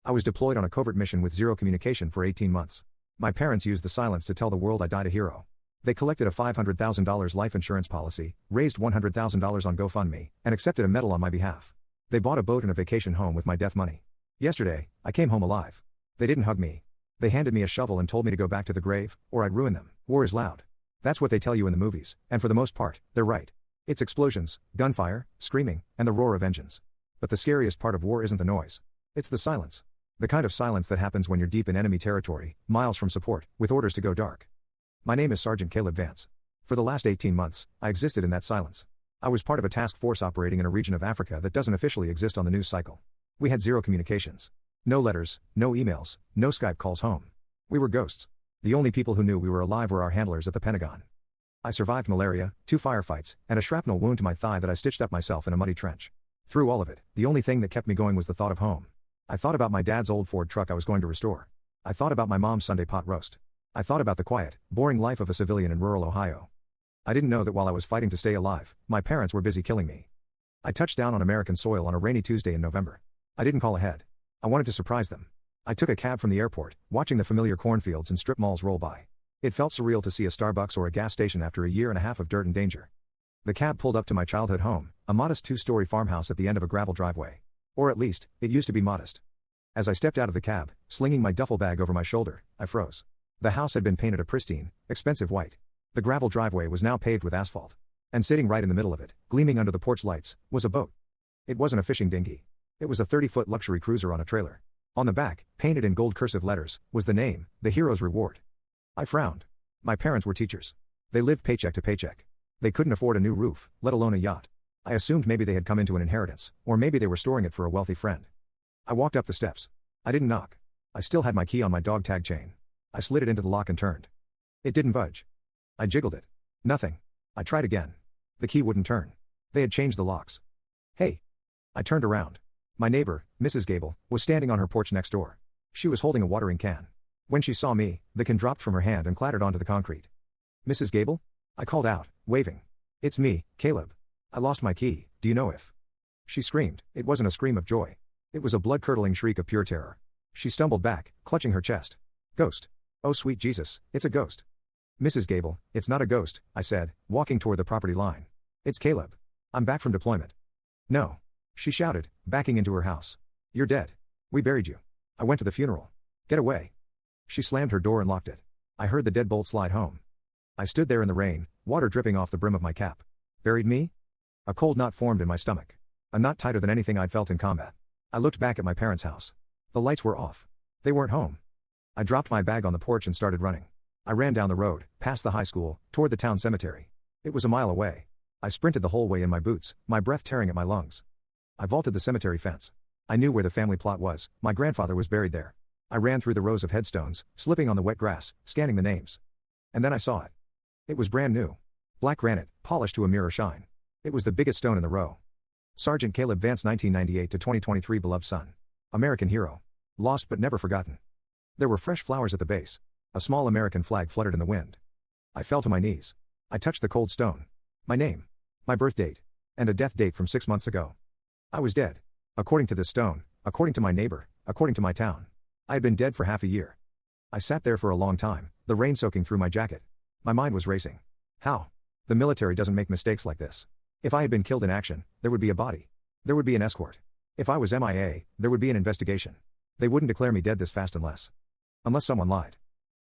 I was deployed on a covert mission with zero communication for 18 months. My parents used the silence to tell the world I died a hero. They collected a $500,000 life insurance policy, raised $100,000 on GoFundMe, and accepted a medal on my behalf. They bought a boat and a vacation home with my death money. Yesterday, I came home alive. They didn't hug me. They handed me a shovel and told me to go back to the grave, or I'd ruin them. War is loud. That's what they tell you in the movies, and for the most part, they're right. It's explosions, gunfire, screaming, and the roar of engines. But the scariest part of war isn't the noise. It's the silence. The kind of silence that happens when you're deep in enemy territory, miles from support, with orders to go dark. My name is Sergeant Caleb Vance. For the last 18 months, I existed in that silence. I was part of a task force operating in a region of Africa that doesn't officially exist on the news cycle. We had zero communications. No letters, no emails, no Skype calls home. We were ghosts. The only people who knew we were alive were our handlers at the Pentagon. I survived malaria, 2 firefights, and a shrapnel wound to my thigh that I stitched up myself in a muddy trench. Through all of it, the only thing that kept me going was the thought of home. I thought about my dad's old Ford truck I was going to restore. I thought about my mom's Sunday pot roast. I thought about the quiet, boring life of a civilian in rural Ohio. I didn't know that while I was fighting to stay alive, my parents were busy killing me. I touched down on American soil on a rainy Tuesday in November. I didn't call ahead. I wanted to surprise them. I took a cab from the airport, watching the familiar cornfields and strip malls roll by. It felt surreal to see a Starbucks or a gas station after a year and a half of dirt and danger. The cab pulled up to my childhood home, a modest 2-story farmhouse at the end of a gravel driveway. Or at least, it used to be modest. As I stepped out of the cab, slinging my duffel bag over my shoulder, I froze. The house had been painted a pristine, expensive white. The gravel driveway was now paved with asphalt. And sitting right in the middle of it, gleaming under the porch lights, was a boat. It wasn't a fishing dinghy. It was a 30-foot luxury cruiser on a trailer. On the back, painted in gold cursive letters, was the name, The Hero's Reward. I frowned. My parents were teachers. They lived paycheck to paycheck. They couldn't afford a new roof, let alone a yacht. I assumed maybe they had come into an inheritance, or maybe they were storing it for a wealthy friend. I walked up the steps. I didn't knock. I still had my key on my dog tag chain. I slid it into the lock and turned. It didn't budge. I jiggled it. Nothing. I tried again. The key wouldn't turn. They had changed the locks. Hey. I turned around. My neighbor, Mrs. Gable, was standing on her porch next door. She was holding a watering can. When she saw me, the can dropped from her hand and clattered onto the concrete. Mrs. Gable? I called out, waving. It's me, Caleb. I lost my key, do you know if? She screamed. It wasn't a scream of joy. It was a blood-curdling shriek of pure terror. She stumbled back, clutching her chest. Ghost. Oh sweet Jesus, it's a ghost. Mrs. Gable, it's not a ghost, I said, walking toward the property line. It's Caleb. I'm back from deployment. No. She shouted, backing into her house. You're dead. We buried you. I went to the funeral. Get away. She slammed her door and locked it. I heard the deadbolt slide home. I stood there in the rain, water dripping off the brim of my cap. Buried me? A cold knot formed in my stomach. A knot tighter than anything I'd felt in combat. I looked back at my parents' house. The lights were off. They weren't home. I dropped my bag on the porch and started running. I ran down the road, past the high school, toward the town cemetery. It was a mile away. I sprinted the whole way in my boots, my breath tearing at my lungs. I vaulted the cemetery fence. I knew where the family plot was. My grandfather was buried there. I ran through the rows of headstones, slipping on the wet grass, scanning the names. And then I saw it. It was brand new. Black granite, polished to a mirror shine. It was the biggest stone in the row. Sergeant Caleb Vance, 1998 to 2023, beloved son. American hero. Lost but never forgotten. There were fresh flowers at the base. A small American flag fluttered in the wind. I fell to my knees. I touched the cold stone. My name. My birth date. And a death date from 6 months ago. I was dead. According to this stone, according to my neighbor, according to my town. I had been dead for half a year. I sat there for a long time, the rain soaking through my jacket. My mind was racing. How? The military doesn't make mistakes like this. If I had been killed in action, there would be a body. There would be an escort. If I was MIA, there would be an investigation. They wouldn't declare me dead this fast unless someone lied.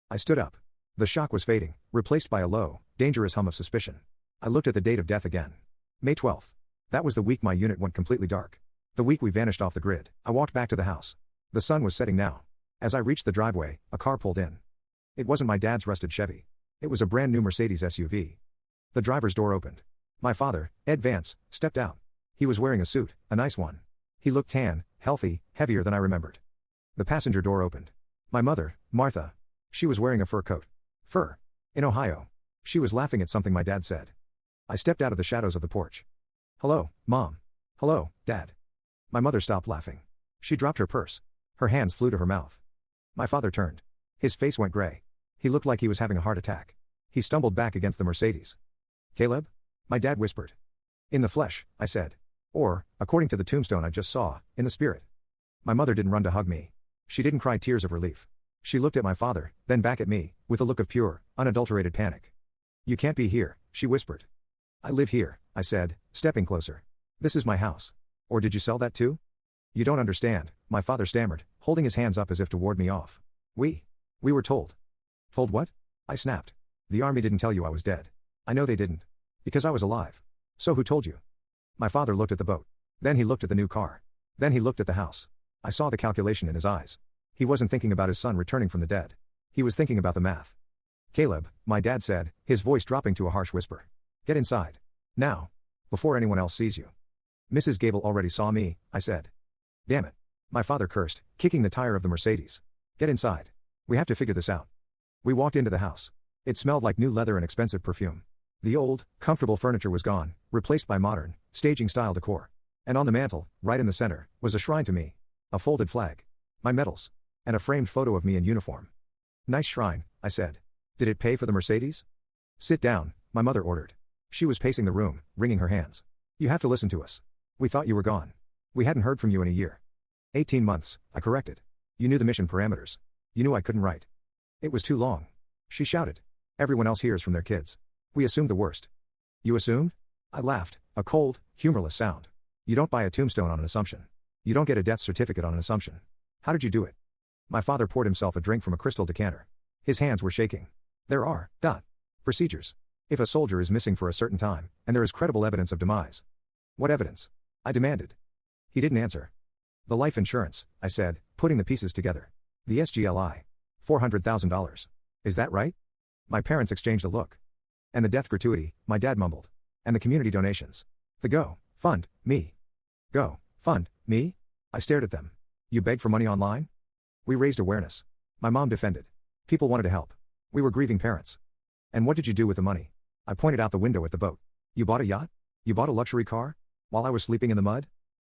I stood up. The shock was fading, replaced by a low, dangerous hum of suspicion. I looked at the date of death again. May 12th. That was the week my unit went completely dark. The week we vanished off the grid. I walked back to the house. The sun was setting now. As I reached the driveway, a car pulled in. It wasn't my dad's rusted Chevy. It was a brand new Mercedes SUV. The driver's door opened. My father, Ed Vance, stepped out. He was wearing a suit, a nice one. He looked tan, healthy, heavier than I remembered. The passenger door opened. My mother, Martha. She was wearing a fur coat. Fur. In Ohio. She was laughing at something my dad said. I stepped out of the shadows of the porch. Hello, Mom. Hello, Dad. My mother stopped laughing. She dropped her purse. Her hands flew to her mouth. My father turned. His face went gray. He looked like he was having a heart attack. He stumbled back against the Mercedes. Caleb? My dad whispered. In the flesh, I said. Or, according to the tombstone I just saw, in the spirit. My mother didn't run to hug me. She didn't cry tears of relief. She looked at my father, then back at me, with a look of pure, unadulterated panic. "You can't be here," she whispered. "I live here," I said, stepping closer. "This is my house. Or did you sell that too?" "You don't understand," my father stammered, holding his hands up as if to ward me off. We were told." "Told what?" I snapped. "The army didn't tell you I was dead." "I know they didn't. Because I was alive." "So who told you?" My father looked at the boat. Then he looked at the new car. Then he looked at the house. I saw the calculation in his eyes. He wasn't thinking about his son returning from the dead. He was thinking about the math. "Caleb," my dad said, his voice dropping to a harsh whisper. "Get inside. Now. Before anyone else sees you." "Mrs. Gable already saw me," I said. "Damn it." My father cursed, kicking the tire of the Mercedes. "Get inside. We have to figure this out." We walked into the house. It smelled like new leather and expensive perfume. The old, comfortable furniture was gone, replaced by modern, staging-style decor. And on the mantel, right in the center, was a shrine to me. A folded flag. My medals. And a framed photo of me in uniform. "Nice shrine," I said. "Did it pay for the Mercedes?" "Sit down," my mother ordered. She was pacing the room, wringing her hands. "You have to listen to us. We thought you were gone. We hadn't heard from you in a year." 18 months, I corrected. "You knew the mission parameters. You knew I couldn't write." "It was too long." She shouted. "Everyone else hears from their kids. We assumed the worst." "You assumed?" I laughed, a cold, humorless sound. "You don't buy a tombstone on an assumption. You don't get a death certificate on an assumption. How did you do it?" My father poured himself a drink from a crystal decanter. His hands were shaking. "There are, procedures. If a soldier is missing for a certain time, and there is credible evidence of demise." "What evidence?" I demanded. He didn't answer. "The life insurance," I said, putting the pieces together. "The SGLI. $400,000. Is that right?" My parents exchanged a look. "And the death gratuity," my dad mumbled. "And the community donations. The Go Fund Me." "Go Fund Me?" I stared at them. "You beg for money online?" "We raised awareness." My mom defended. "People wanted to help. We were grieving parents." "And what did you do with the money?" I pointed out the window at the boat. "You bought a yacht? You bought a luxury car? While I was sleeping in the mud?"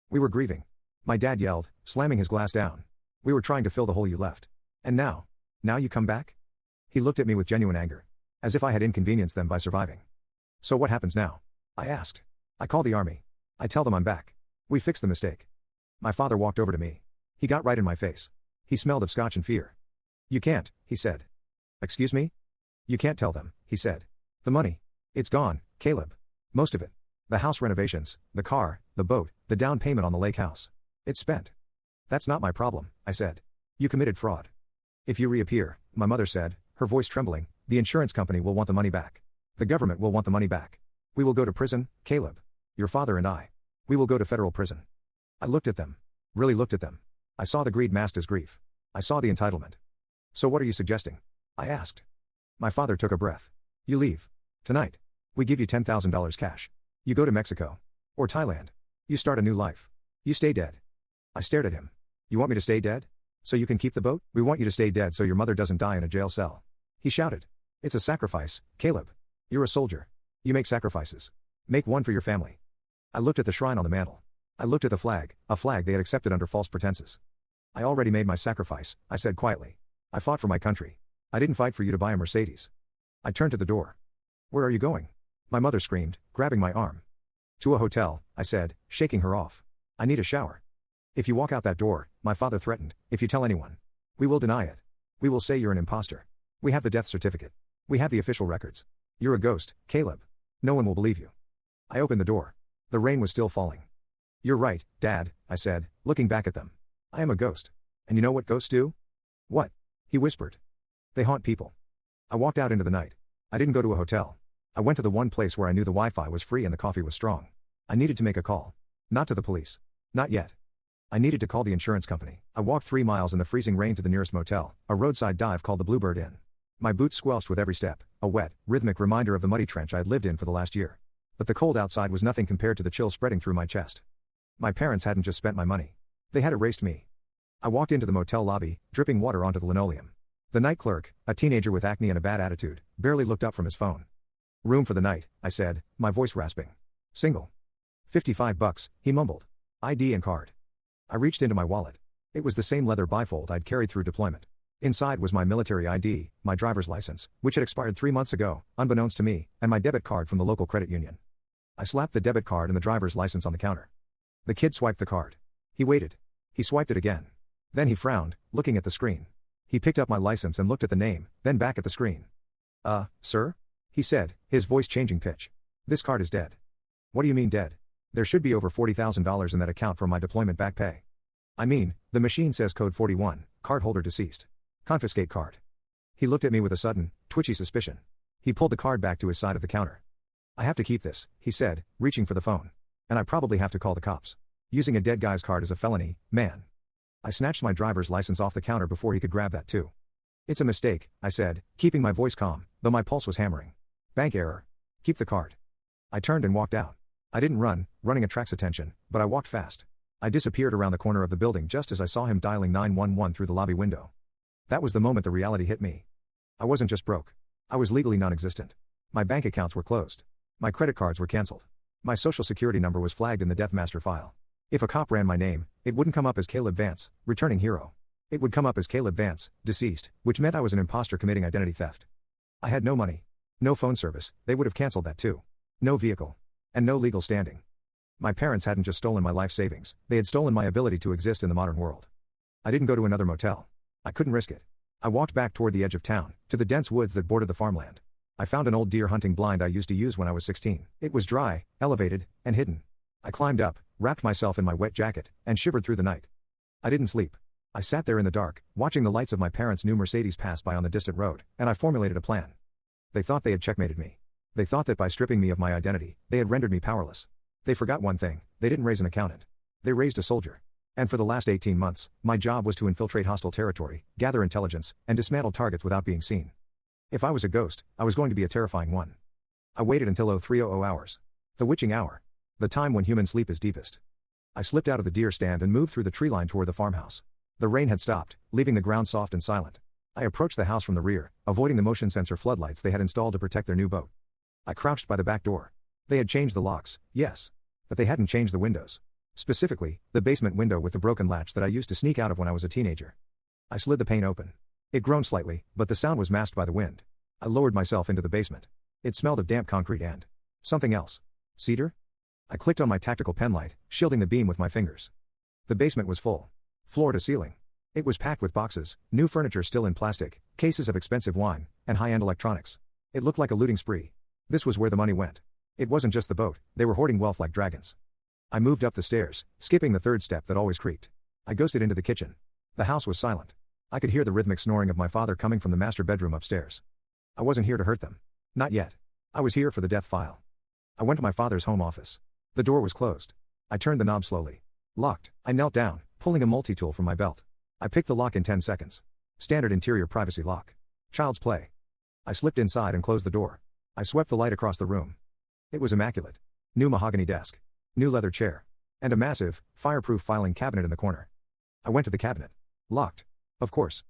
"We were grieving." My dad yelled, slamming his glass down. "We were trying to fill the hole you left. And now you come back?" He looked at me with genuine anger. As if I had inconvenienced them by surviving. "So what happens now?" I asked. "I call the army. I tell them I'm back. We fix the mistake." My father walked over to me. He got right in my face. He smelled of scotch and fear. "You can't," he said. "Excuse me?" "You can't tell them," he said. "The money. It's gone, Caleb. Most of it. The house renovations, the car, the boat, the down payment on the lake house. It's spent." "That's not my problem," I said. "You committed fraud. If you reappear," my mother said, her voice trembling, "the insurance company will want the money back. The government will want the money back. We will go to prison, Caleb. Your father and I. We will go to federal prison." I looked at them. Really looked at them. I saw the greed masked as grief. I saw the entitlement. "So what are you suggesting?" I asked. My father took a breath. "You leave. Tonight. We give you $10,000 cash. You go to Mexico. Or Thailand. You start a new life. You stay dead." I stared at him. "You want me to stay dead? So you can keep the boat?" "We want you to stay dead so your mother doesn't die in a jail cell." He shouted. "It's a sacrifice, Caleb. You're a soldier. You make sacrifices. Make one for your family." I looked at the shrine on the mantel. I looked at the flag, a flag they had accepted under false pretenses. "I already made my sacrifice," I said quietly. "I fought for my country. I didn't fight for you to buy a Mercedes." I turned to the door. "Where are you going?" My mother screamed, grabbing my arm. "To a hotel," I said, shaking her off. "I need a shower." "If you walk out that door," my father threatened, "if you tell anyone, we will deny it. We will say you're an imposter. We have the death certificate. We have the official records. You're a ghost, Caleb. No one will believe you." I opened the door. The rain was still falling. "You're right, Dad," I said, looking back at them. "I am a ghost. And you know what ghosts do?" "What?" he whispered. "They haunt people." I walked out into the night. I didn't go to a hotel. I went to the one place where I knew the Wi-Fi was free and the coffee was strong. I needed to make a call. Not to the police. Not yet. I needed to call the insurance company. I walked 3 miles in the freezing rain to the nearest motel, a roadside dive called the Bluebird Inn. My boots squelched with every step, a wet, rhythmic reminder of the muddy trench I had lived in for the last year. But the cold outside was nothing compared to the chill spreading through my chest. My parents hadn't just spent my money. They had erased me. I walked into the motel lobby, dripping water onto the linoleum. The night clerk, a teenager with acne and a bad attitude, barely looked up from his phone. "Room for the night," I said, my voice rasping. "Single." $55, he mumbled. "ID and card." I reached into my wallet. It was the same leather bifold I'd carried through deployment. Inside was my military ID, my driver's license, which had expired 3 months ago, unbeknownst to me, and my debit card from the local credit union. I slapped the debit card and the driver's license on the counter. The kid swiped the card. He waited. He swiped it again. Then he frowned, looking at the screen. He picked up my license and looked at the name, then back at the screen. Sir? He said, his voice changing pitch. This card is dead. What do you mean dead? There should be over $40,000 in that account from my deployment back pay. I mean, the machine says code 41, cardholder deceased. Confiscate card. He looked at me with a sudden, twitchy suspicion. He pulled the card back to his side of the counter. I have to keep this, he said, reaching for the phone. And I probably have to call the cops. Using a dead guy's card is a felony, man. I snatched my driver's license off the counter before he could grab that too. It's a mistake, I said, keeping my voice calm, though my pulse was hammering. Bank error. Keep the card. I turned and walked out. I didn't run, running attracts attention, but I walked fast. I disappeared around the corner of the building just as I saw him dialing 911 through the lobby window. That was the moment the reality hit me. I wasn't just broke. I was legally non-existent. My bank accounts were closed. My credit cards were canceled. My social security number was flagged in the Death Master file. If a cop ran my name, it wouldn't come up as Caleb Vance, returning hero. It would come up as Caleb Vance, deceased, which meant I was an imposter committing identity theft. I had no money. No phone service, they would have canceled that too. No vehicle. And no legal standing. My parents hadn't just stolen my life savings, they had stolen my ability to exist in the modern world. I didn't go to another motel. I couldn't risk it. I walked back toward the edge of town, to the dense woods that bordered the farmland. I found an old deer hunting blind I used to use when I was 16. It was dry, elevated, and hidden. I climbed up, wrapped myself in my wet jacket, and shivered through the night. I didn't sleep. I sat there in the dark, watching the lights of my parents' new Mercedes pass by on the distant road, and I formulated a plan. They thought they had checkmated me. They thought that by stripping me of my identity, they had rendered me powerless. They forgot one thing, they didn't raise an accountant. They raised a soldier. And for the last 18 months, my job was to infiltrate hostile territory, gather intelligence, and dismantle targets without being seen. If I was a ghost, I was going to be a terrifying one. I waited until 0300 hours. The witching hour. The time when human sleep is deepest. I slipped out of the deer stand and moved through the tree line toward the farmhouse. The rain had stopped, leaving the ground soft and silent. I approached the house from the rear, avoiding the motion sensor floodlights they had installed to protect their new boat. I crouched by the back door. They had changed the locks, yes. But they hadn't changed the windows. Specifically, the basement window with the broken latch that I used to sneak out of when I was a teenager. I slid the pane open. It groaned slightly, but the sound was masked by the wind. I lowered myself into the basement. It smelled of damp concrete and something else. Cedar? I clicked on my tactical penlight, shielding the beam with my fingers. The basement was full. Floor to ceiling. It was packed with boxes, new furniture still in plastic, cases of expensive wine, and high-end electronics. It looked like a looting spree. This was where the money went. It wasn't just the boat, they were hoarding wealth like dragons. I moved up the stairs, skipping the third step that always creaked. I ghosted into the kitchen. The house was silent. I could hear the rhythmic snoring of my father coming from the master bedroom upstairs. I wasn't here to hurt them. Not yet. I was here for the death file. I went to my father's home office. The door was closed. I turned the knob slowly. Locked. I knelt down, pulling a multi-tool from my belt. I picked the lock in 10 seconds. Standard interior privacy lock. Child's play. I slipped inside and closed the door. I swept the light across the room. It was immaculate. New mahogany desk. New leather chair. And a massive, fireproof filing cabinet in the corner. I went to the cabinet. Locked. Of course.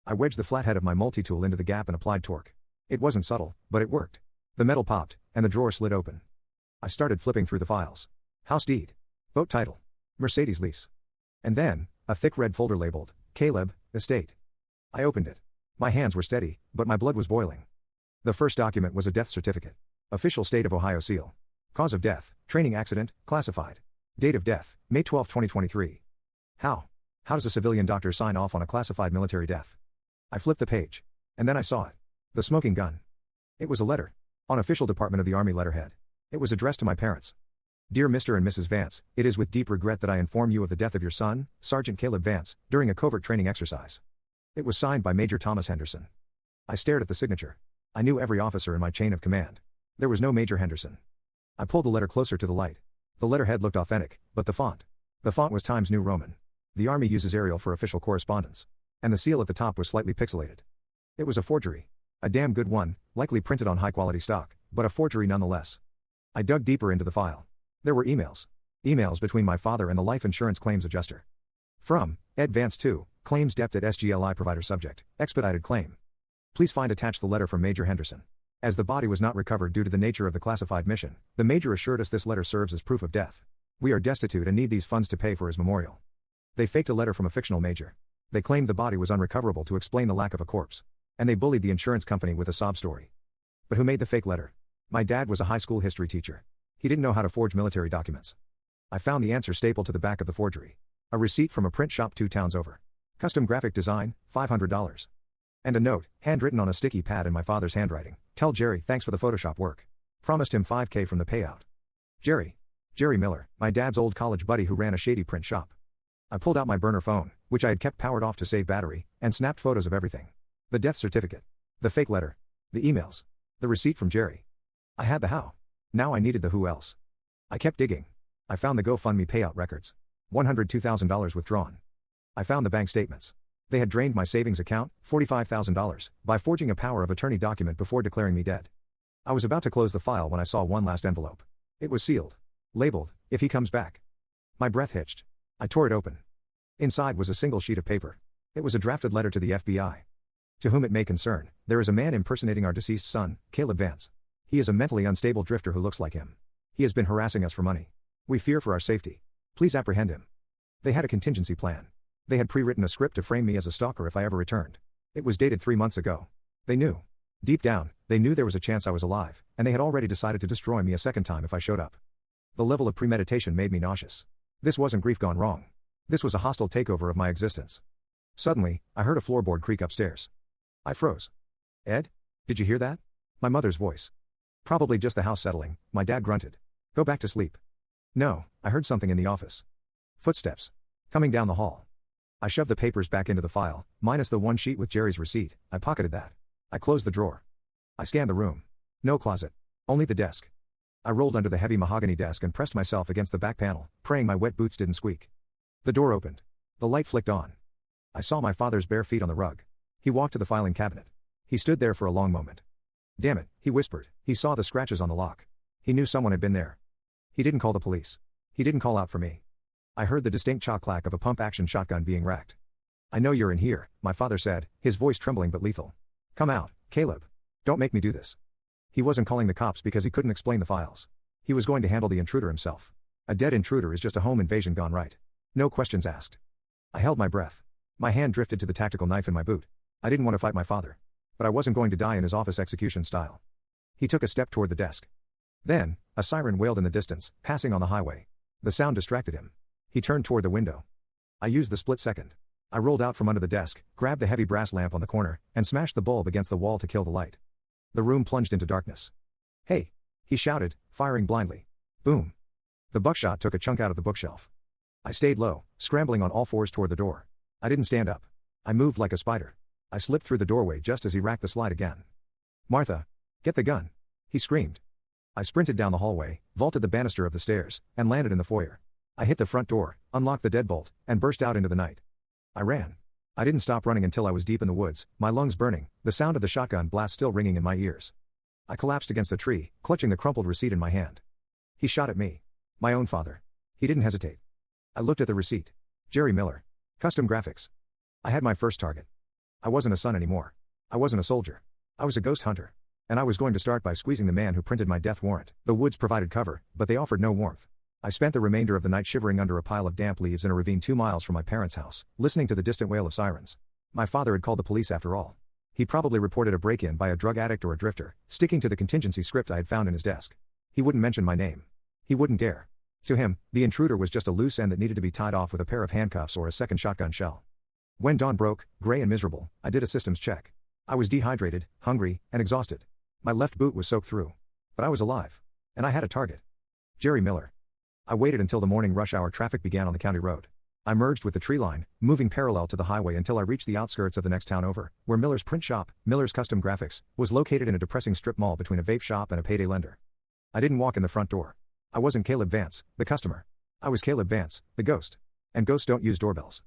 I wedged the flathead of my multi-tool into the gap and applied torque. It wasn't subtle, but it worked. The metal popped, and the drawer slid open. I started flipping through the files. House deed. Boat title. Mercedes lease. And then, a thick red folder labeled, Caleb, Estate. I opened it. My hands were steady, but my blood was boiling. The first document was a death certificate. Official State of Ohio seal. Cause of death, training accident, classified. Date of death, May 12, 2023. How? How does a civilian doctor sign off on a classified military death? I flipped the page. And then I saw it. The smoking gun. It was a letter. On official Department of the Army letterhead. It was addressed to my parents. Dear Mr. and Mrs. Vance, it is with deep regret that I inform you of the death of your son, Sergeant Caleb Vance, during a covert training exercise. It was signed by Major Thomas Henderson. I stared at the signature. I knew every officer in my chain of command. There was no Major Henderson. I pulled the letter closer to the light. The letterhead looked authentic, but the font. The font was Times New Roman. The Army uses Arial for official correspondence. And the seal at the top was slightly pixelated. It was a forgery. A damn good one, likely printed on high-quality stock, but a forgery nonetheless. I dug deeper into the file. There were emails. Emails between my father and the life insurance claims adjuster. From, Ed Vance 2, claims debt at SGLI provider subject, expedited claim. Please find attached the letter from Major Henderson. As the body was not recovered due to the nature of the classified mission, the Major assured us this letter serves as proof of death. We are destitute and need these funds to pay for his memorial. They faked a letter from a fictional Major. They claimed the body was unrecoverable to explain the lack of a corpse. And they bullied the insurance company with a sob story. But who made the fake letter? My dad was a high school history teacher. He didn't know how to forge military documents. I found the answer stapled to the back of the forgery. A receipt from a print shop 2 towns over. Custom graphic design, $500. And a note, handwritten on a sticky pad in my father's handwriting. Tell Jerry thanks for the Photoshop work. Promised him $5K from the payout. Jerry. Jerry Miller, my dad's old college buddy who ran a shady print shop. I pulled out my burner phone, which I had kept powered off to save battery, and snapped photos of everything. The death certificate. The fake letter. The emails. The receipt from Jerry. I had the how. Now I needed the who else. I kept digging. I found the GoFundMe payout records. $102,000 withdrawn. I found the bank statements. They had drained my savings account, $45,000, by forging a power of attorney document before declaring me dead. I was about to close the file when I saw one last envelope. It was sealed. Labeled, if he comes back. My breath hitched. I tore it open. Inside was a single sheet of paper. It was a drafted letter to the FBI. To whom it may concern, there is a man impersonating our deceased son, Caleb Vance. He is a mentally unstable drifter who looks like him. He has been harassing us for money. We fear for our safety. Please apprehend him. They had a contingency plan. They had pre-written a script to frame me as a stalker if I ever returned. It was dated 3 months ago. They knew. Deep down, they knew there was a chance I was alive, and they had already decided to destroy me a second time if I showed up. The level of premeditation made me nauseous. This wasn't grief gone wrong. This was a hostile takeover of my existence. Suddenly, I heard a floorboard creak upstairs. I froze. Ed? Did you hear that? My mother's voice. Probably just the house settling, my dad grunted. Go back to sleep. No, I heard something in the office. Footsteps. Coming down the hall. I shoved the papers back into the file, minus the one sheet with Jerry's receipt. I pocketed that. I closed the drawer. I scanned the room. No closet. Only the desk. I rolled under the heavy mahogany desk and pressed myself against the back panel, praying my wet boots didn't squeak. The door opened. The light flicked on. I saw my father's bare feet on the rug. He walked to the filing cabinet. He stood there for a long moment. Damn it, he whispered. He saw the scratches on the lock. He knew someone had been there. He didn't call the police. He didn't call out for me. I heard the distinct chock-clack of a pump-action shotgun being racked. I know you're in here, my father said, his voice trembling but lethal. Come out, Caleb. Don't make me do this. He wasn't calling the cops because he couldn't explain the files. He was going to handle the intruder himself. A dead intruder is just a home invasion gone right. No questions asked. I held my breath. My hand drifted to the tactical knife in my boot. I didn't want to fight my father. But I wasn't going to die in his office execution style. He took a step toward the desk. Then, a siren wailed in the distance, passing on the highway. The sound distracted him. He turned toward the window. I used the split second. I rolled out from under the desk, grabbed the heavy brass lamp on the corner, and smashed the bulb against the wall to kill the light. The room plunged into darkness. Hey! He shouted, firing blindly. Boom! The buckshot took a chunk out of the bookshelf. I stayed low, scrambling on all fours toward the door. I didn't stand up. I moved like a spider. I slipped through the doorway just as he racked the slide again. Martha! Get the gun! He screamed. I sprinted down the hallway, vaulted the banister of the stairs, and landed in the foyer. I hit the front door, unlocked the deadbolt, and burst out into the night. I ran. I didn't stop running until I was deep in the woods, my lungs burning, the sound of the shotgun blast still ringing in my ears. I collapsed against a tree, clutching the crumpled receipt in my hand. He shot at me. My own father. He didn't hesitate. I looked at the receipt. Jerry Miller. Custom graphics. I had my first target. I wasn't a son anymore. I wasn't a soldier. I was a ghost hunter. And I was going to start by squeezing the man who printed my death warrant. The woods provided cover, but they offered no warmth. I spent the remainder of the night shivering under a pile of damp leaves in a ravine 2 miles from my parents' house, listening to the distant wail of sirens. My father had called the police after all. He probably reported a break-in by a drug addict or a drifter, sticking to the contingency script I had found in his desk. He wouldn't mention my name. He wouldn't dare. To him, the intruder was just a loose end that needed to be tied off with a pair of handcuffs or a second shotgun shell. When dawn broke, gray and miserable, I did a systems check. I was dehydrated, hungry, and exhausted. My left boot was soaked through. But I was alive. And I had a target. Jerry Miller. I waited until the morning rush hour traffic began on the county road. I merged with the tree line, moving parallel to the highway until I reached the outskirts of the next town over, where Miller's print shop, Miller's Custom Graphics, was located in a depressing strip mall between a vape shop and a payday lender. I didn't walk in the front door. I wasn't Caleb Vance, the customer. I was Caleb Vance, the ghost. And ghosts don't use doorbells.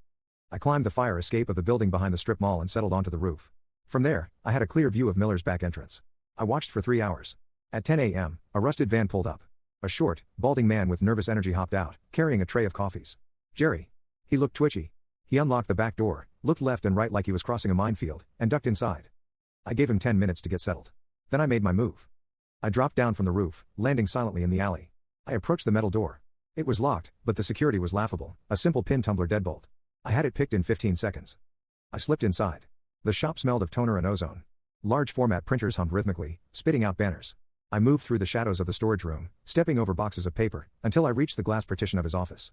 I climbed the fire escape of the building behind the strip mall and settled onto the roof. From there, I had a clear view of Miller's back entrance. I watched for 3 hours. At 10 a.m., a rusted van pulled up. A short, balding man with nervous energy hopped out, carrying a tray of coffees. Jerry. He looked twitchy. He unlocked the back door, looked left and right like he was crossing a minefield, and ducked inside. I gave him 10 minutes to get settled. Then I made my move. I dropped down from the roof, landing silently in the alley. I approached the metal door. It was locked, but the security was laughable, a simple pin tumbler deadbolt. I had it picked in 15 seconds. I slipped inside. The shop smelled of toner and ozone. Large format printers hummed rhythmically, spitting out banners. I moved through the shadows of the storage room, stepping over boxes of paper, until I reached the glass partition of his office.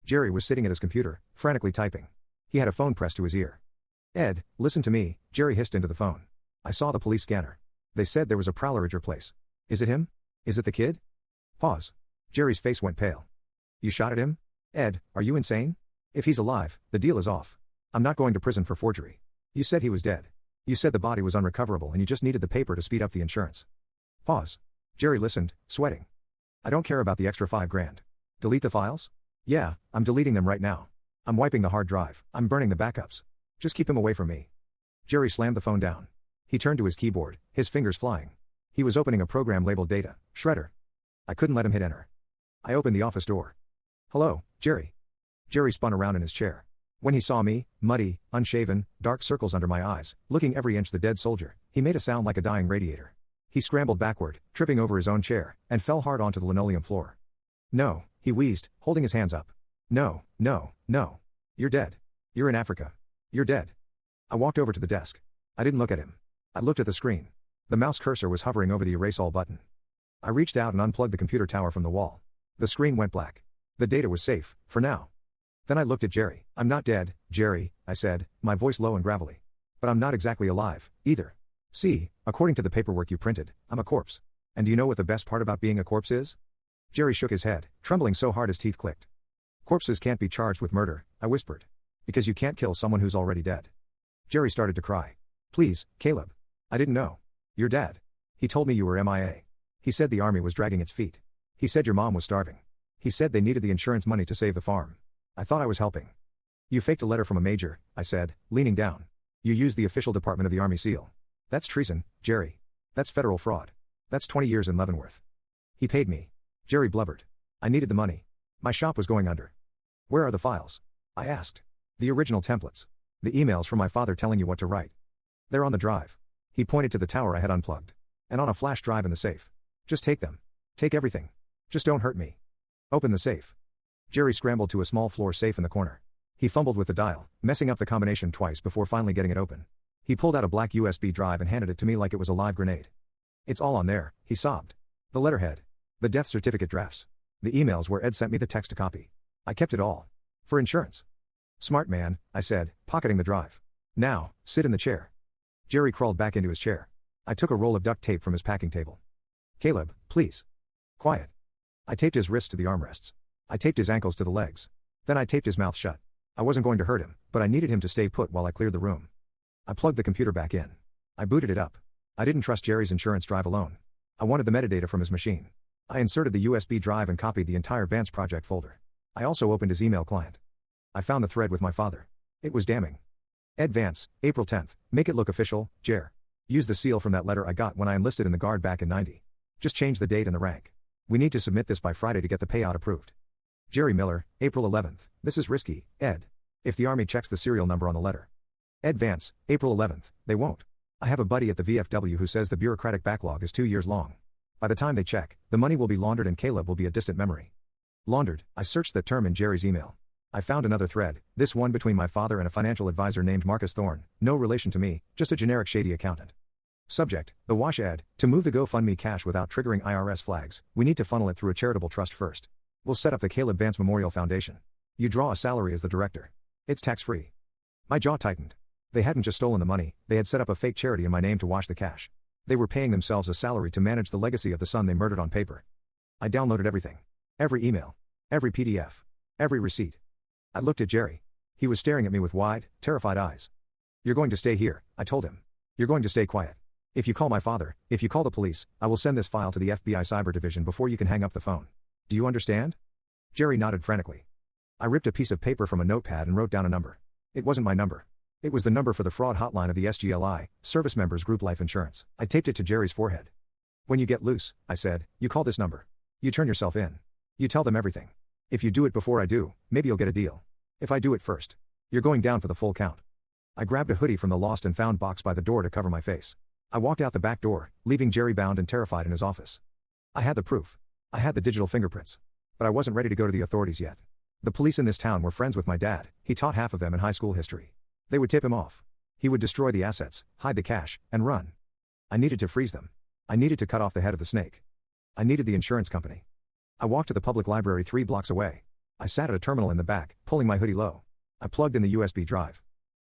Jerry was sitting at his computer, frantically typing. He had a phone pressed to his ear. Ed, listen to me, Jerry hissed into the phone. I saw the police scanner. They said there was a prowler at your place. Is it him? Is it the kid? Pause. Jerry's face went pale. You shot at him? Ed, are you insane? If he's alive, the deal is off. I'm not going to prison for forgery. You said he was dead. You said the body was unrecoverable and you just needed the paper to speed up the insurance. Pause. Jerry listened, sweating. I don't care about the extra $5,000. Delete the files? Yeah, I'm deleting them right now. I'm wiping the hard drive. I'm burning the backups. Just keep him away from me. Jerry slammed the phone down. He turned to his keyboard, his fingers flying. He was opening a program labeled Data Shredder. I couldn't let him hit enter. I opened the office door. Hello, Jerry. Jerry spun around in his chair. When he saw me, muddy, unshaven, dark circles under my eyes, looking every inch the dead soldier, he made a sound like a dying radiator. He scrambled backward, tripping over his own chair, and fell hard onto the linoleum floor. No, he wheezed, holding his hands up. No, no, no. You're dead. You're in Africa. You're dead. I walked over to the desk. I didn't look at him. I looked at the screen. The mouse cursor was hovering over the erase all button. I reached out and unplugged the computer tower from the wall. The screen went black. The data was safe, for now. Then I looked at Jerry. I'm not dead, Jerry, I said, my voice low and gravelly. But I'm not exactly alive, either. See, according to the paperwork you printed, I'm a corpse. And do you know what the best part about being a corpse is? Jerry shook his head, trembling so hard his teeth clicked. Corpses can't be charged with murder, I whispered. Because you can't kill someone who's already dead. Jerry started to cry. Please, Caleb. I didn't know. Your dad. He told me you were MIA. He said the army was dragging its feet. He said your mom was starving. He said they needed the insurance money to save the farm. I thought I was helping. You faked a letter from a major, I said, leaning down. You used the official department of the Army SEAL. That's treason, Jerry. That's federal fraud. That's 20 years in Leavenworth. He paid me. Jerry blubbered. I needed the money. My shop was going under. Where are the files? I asked. The original templates. The emails from my father telling you what to write. They're on the drive. He pointed to the tower I had unplugged. And on a flash drive in the safe. Just take them. Take everything. Just don't hurt me. Open the safe. Jerry scrambled to a small floor safe in the corner. He fumbled with the dial, messing up the combination twice before finally getting it open. He pulled out a black USB drive and handed it to me like it was a live grenade. It's all on there, he sobbed. The letterhead. The death certificate drafts. The emails where Ed sent me the text to copy. I kept it all. For insurance. Smart man, I said, pocketing the drive. Now, sit in the chair. Jerry crawled back into his chair. I took a roll of duct tape from his packing table. Caleb, please. Quiet. I taped his wrists to the armrests. I taped his ankles to the legs. Then I taped his mouth shut. I wasn't going to hurt him, but I needed him to stay put while I cleared the room. I plugged the computer back in. I booted it up. I didn't trust Jerry's insurance drive alone. I wanted the metadata from his machine. I inserted the USB drive and copied the entire Vance project folder. I also opened his email client. I found the thread with my father. It was damning. Ed Vance, April 10th, make it look official, Jer. Use the seal from that letter I got when I enlisted in the Guard back in '90. Just change the date and the rank. We need to submit this by Friday to get the payout approved. Jerry Miller, April 11th, this is risky, Ed. If the Army checks the serial number on the letter. Ed Vance, April 11th, they won't. I have a buddy at the VFW who says the bureaucratic backlog is 2 years long. By the time they check, the money will be laundered and Caleb will be a distant memory. Laundered, I searched that term in Jerry's email. I found another thread, this one between my father and a financial advisor named Marcus Thorne, no relation to me, just a generic shady accountant. Subject, the wash Ed, to move the GoFundMe cash without triggering IRS flags, we need to funnel it through a charitable trust first. We'll set up the Caleb Vance Memorial Foundation. You draw a salary as the director. It's tax-free. My jaw tightened. They hadn't just stolen the money, they had set up a fake charity in my name to wash the cash. They were paying themselves a salary to manage the legacy of the son they murdered on paper. I downloaded everything. Every email. Every PDF. Every receipt. I looked at Jerry. He was staring at me with wide, terrified eyes. You're going to stay here, I told him. You're going to stay quiet. If you call my father, if you call the police, I will send this file to the FBI Cyber Division before you can hang up the phone. Do you understand? Jerry nodded frantically. I ripped a piece of paper from a notepad and wrote down a number. It wasn't my number. It was the number for the fraud hotline of the SGLI, Service Members Group Life Insurance. I taped it to Jerry's forehead. When you get loose, I said, you call this number. You turn yourself in. You tell them everything. If you do it before I do, maybe you'll get a deal. If I do it first, you're going down for the full count. I grabbed a hoodie from the lost and found box by the door to cover my face. I walked out the back door, leaving Jerry bound and terrified in his office. I had the proof. I had the digital fingerprints. But I wasn't ready to go to the authorities yet. The police in this town were friends with my dad, he taught half of them in high school history. They would tip him off. He would destroy the assets, hide the cash, and run. I needed to freeze them. I needed to cut off the head of the snake. I needed the insurance company. I walked to the public library 3 blocks away. I sat at a terminal in the back, pulling my hoodie low. I plugged in the USB drive.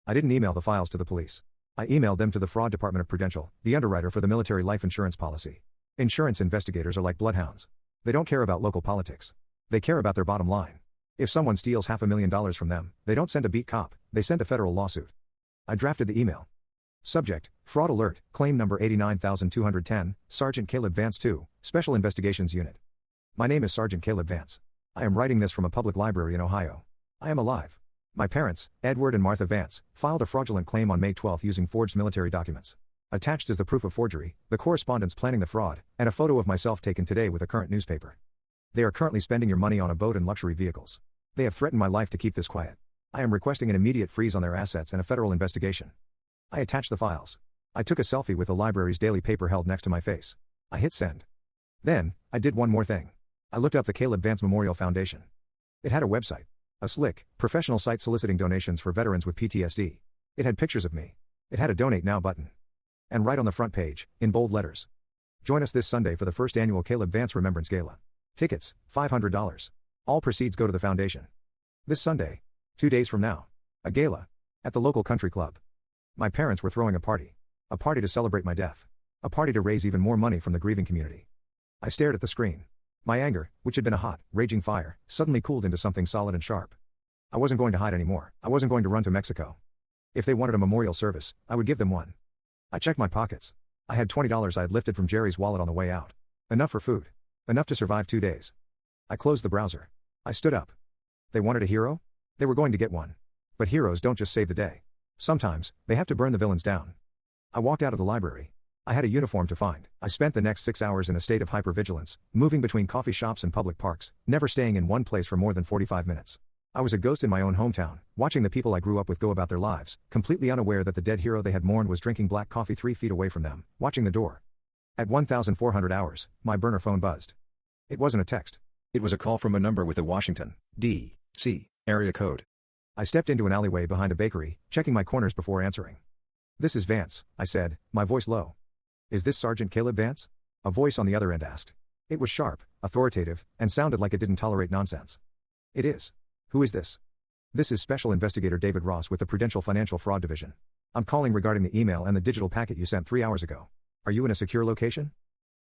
I didn't email the files to the police. I emailed them to the fraud department of Prudential, the underwriter for the military life insurance policy. Insurance investigators are like bloodhounds. They don't care about local politics. They care about their bottom line. If someone steals $500,000 from them, they don't send a beat cop, they send a federal lawsuit. I drafted the email. Subject, Fraud Alert, Claim Number 89210, Sergeant Caleb Vance 2, Special Investigations Unit. My name is Sergeant Caleb Vance. I am writing this from a public library in Ohio. I am alive. My parents, Edward and Martha Vance, filed a fraudulent claim on May 12 using forged military documents. Attached is the proof of forgery, the correspondence planning the fraud, and a photo of myself taken today with a current newspaper. They are currently spending your money on a boat and luxury vehicles. They have threatened my life to keep this quiet. I am requesting an immediate freeze on their assets and a federal investigation. I attached the files. I took a selfie with the library's daily paper held next to my face. I hit send. Then, I did one more thing. I looked up the Caleb Vance Memorial Foundation. It had a website. A slick, professional site soliciting donations for veterans with PTSD. It had pictures of me. It had a Donate Now button. And right on the front page, in bold letters. Join us this Sunday for the first annual Caleb Vance Remembrance Gala. Tickets, $500. All proceeds go to the foundation. This Sunday, 2 days from now. A gala. At the local country club. My parents were throwing a party. A party to celebrate my death. A party to raise even more money from the grieving community. I stared at the screen. My anger, which had been a hot, raging fire, suddenly cooled into something solid and sharp. I wasn't going to hide anymore. I wasn't going to run to Mexico. If they wanted a memorial service, I would give them one. I checked my pockets. I had $20 I had lifted from Jerry's wallet on the way out. Enough for food. Enough to survive 2 days. I closed the browser. I stood up. They wanted a hero? They were going to get one. But heroes don't just save the day. Sometimes, they have to burn the villains down. I walked out of the library. I had a uniform to find. I spent the next 6 hours in a state of hypervigilance, moving between coffee shops and public parks, never staying in one place for more than 45 minutes. I was a ghost in my own hometown, watching the people I grew up with go about their lives, completely unaware that the dead hero they had mourned was drinking black coffee 3 feet away from them, watching the door. At 1,400 hours, my burner phone buzzed. It wasn't a text. It was a call from a number with a Washington, D.C. area code. I stepped into an alleyway behind a bakery, checking my corners before answering. "This is Vance," I said, my voice low. "Is this Sergeant Caleb Vance?" A voice on the other end asked. It was sharp, authoritative, and sounded like it didn't tolerate nonsense. "It is. Who is this?" "This is Special Investigator David Ross with the Prudential Financial Fraud Division. I'm calling regarding the email and the digital packet you sent 3 hours ago. Are you in a secure location?"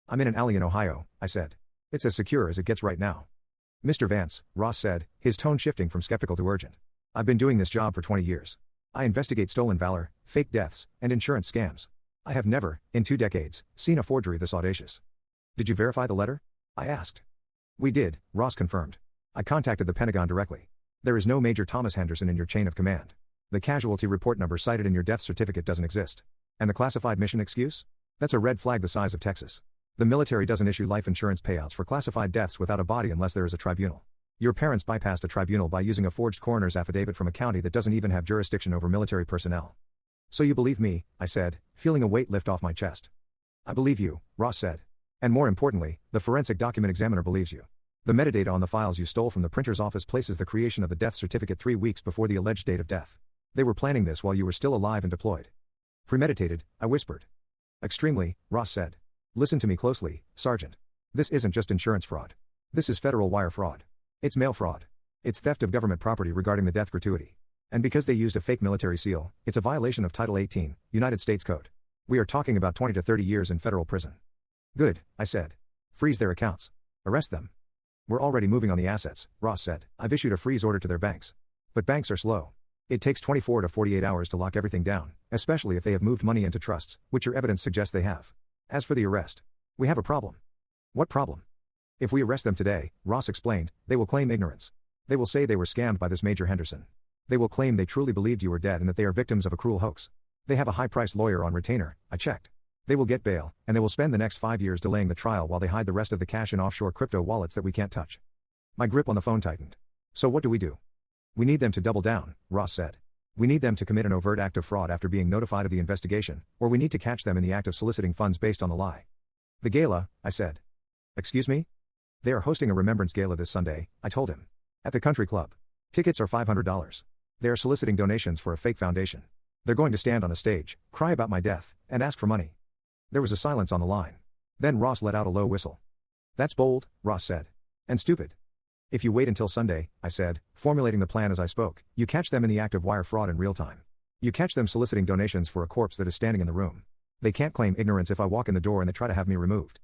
"I'm in an alley in Ohio," I said. "It's as secure as it gets right now." "Mr. Vance," Ross said, his tone shifting from skeptical to urgent. "I've been doing this job for 20 years. I investigate stolen valor, fake deaths, and insurance scams. I have never, in 2 decades, seen a forgery this audacious." "Did you verify the letter?" I asked. "We did," Ross confirmed. "I contacted the Pentagon directly. There is no Major Thomas Henderson in your chain of command. The casualty report number cited in your death certificate doesn't exist. And the classified mission excuse? That's a red flag the size of Texas. The military doesn't issue life insurance payouts for classified deaths without a body unless there is a tribunal. Your parents bypassed a tribunal by using a forged coroner's affidavit from a county that doesn't even have jurisdiction over military personnel." "So you believe me," I said, feeling a weight lift off my chest. "I believe you," Ross said. "And more importantly, the forensic document examiner believes you. The metadata on the files you stole from the printer's office places the creation of the death certificate 3 weeks before the alleged date of death. They were planning this while you were still alive and deployed." "Premeditated," I whispered. "Extremely," Ross said. "Listen to me closely, Sergeant. This isn't just insurance fraud. This is federal wire fraud. It's mail fraud. It's theft of government property regarding the death gratuity. And because they used a fake military seal, it's a violation of Title 18, United States Code. We are talking about 20 to 30 years in federal prison." "Good," I said. "Freeze their accounts. Arrest them." "We're already moving on the assets," Ross said. "I've issued a freeze order to their banks. But banks are slow. It takes 24 to 48 hours to lock everything down, especially if they have moved money into trusts, which your evidence suggests they have. As for the arrest, we have a problem." "What problem?" "If we arrest them today," Ross explained, "they will claim ignorance. They will say they were scammed by this Major Henderson. They will claim they truly believed you were dead and that they are victims of a cruel hoax. They have a high-priced lawyer on retainer," I checked. "They will get bail, and they will spend the next 5 years delaying the trial while they hide the rest of the cash in offshore crypto wallets that we can't touch." My grip on the phone tightened. "So what do we do?" "We need them to double down," Ross said. "We need them to commit an overt act of fraud after being notified of the investigation, or we need to catch them in the act of soliciting funds based on the lie." "The gala," I said. "Excuse me?" "They are hosting a remembrance gala this Sunday," I told him. "At the country club. Tickets are $500. They are soliciting donations for a fake foundation. They're going to stand on a stage, cry about my death, and ask for money." There was a silence on the line. Then Ross let out a low whistle. "That's bold," Ross said. "And stupid." If you wait until Sunday, I said, formulating the plan as I spoke, you catch them in the act of wire fraud in real time. You catch them soliciting donations for a corpse that is standing in the room. They can't claim ignorance if I walk in the door and they try to have me removed.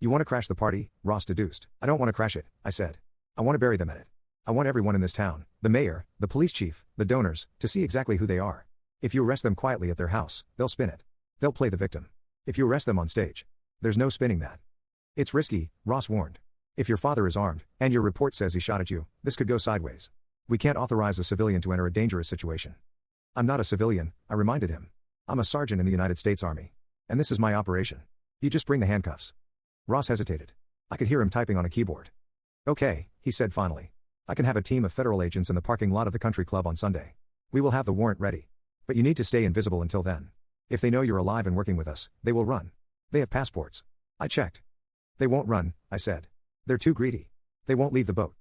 You want to crash the party? Ross deduced. I don't want to crash it, I said. I want to bury them at it. I want everyone in this town, the mayor, the police chief, the donors, to see exactly who they are. If you arrest them quietly at their house, they'll spin it. They'll play the victim. If you arrest them on stage, there's no spinning that. It's risky, Ross warned. If your father is armed, and your report says he shot at you, this could go sideways. We can't authorize a civilian to enter a dangerous situation. I'm not a civilian, I reminded him. I'm a sergeant in the United States Army. And this is my operation. You just bring the handcuffs. Ross hesitated. I could hear him typing on a keyboard. Okay, he said finally. I can have a team of federal agents in the parking lot of the country club on Sunday. We will have the warrant ready. But you need to stay invisible until then. If they know you're alive and working with us, they will run. They have passports. I checked. They won't run, I said. They're too greedy. They won't leave the boat.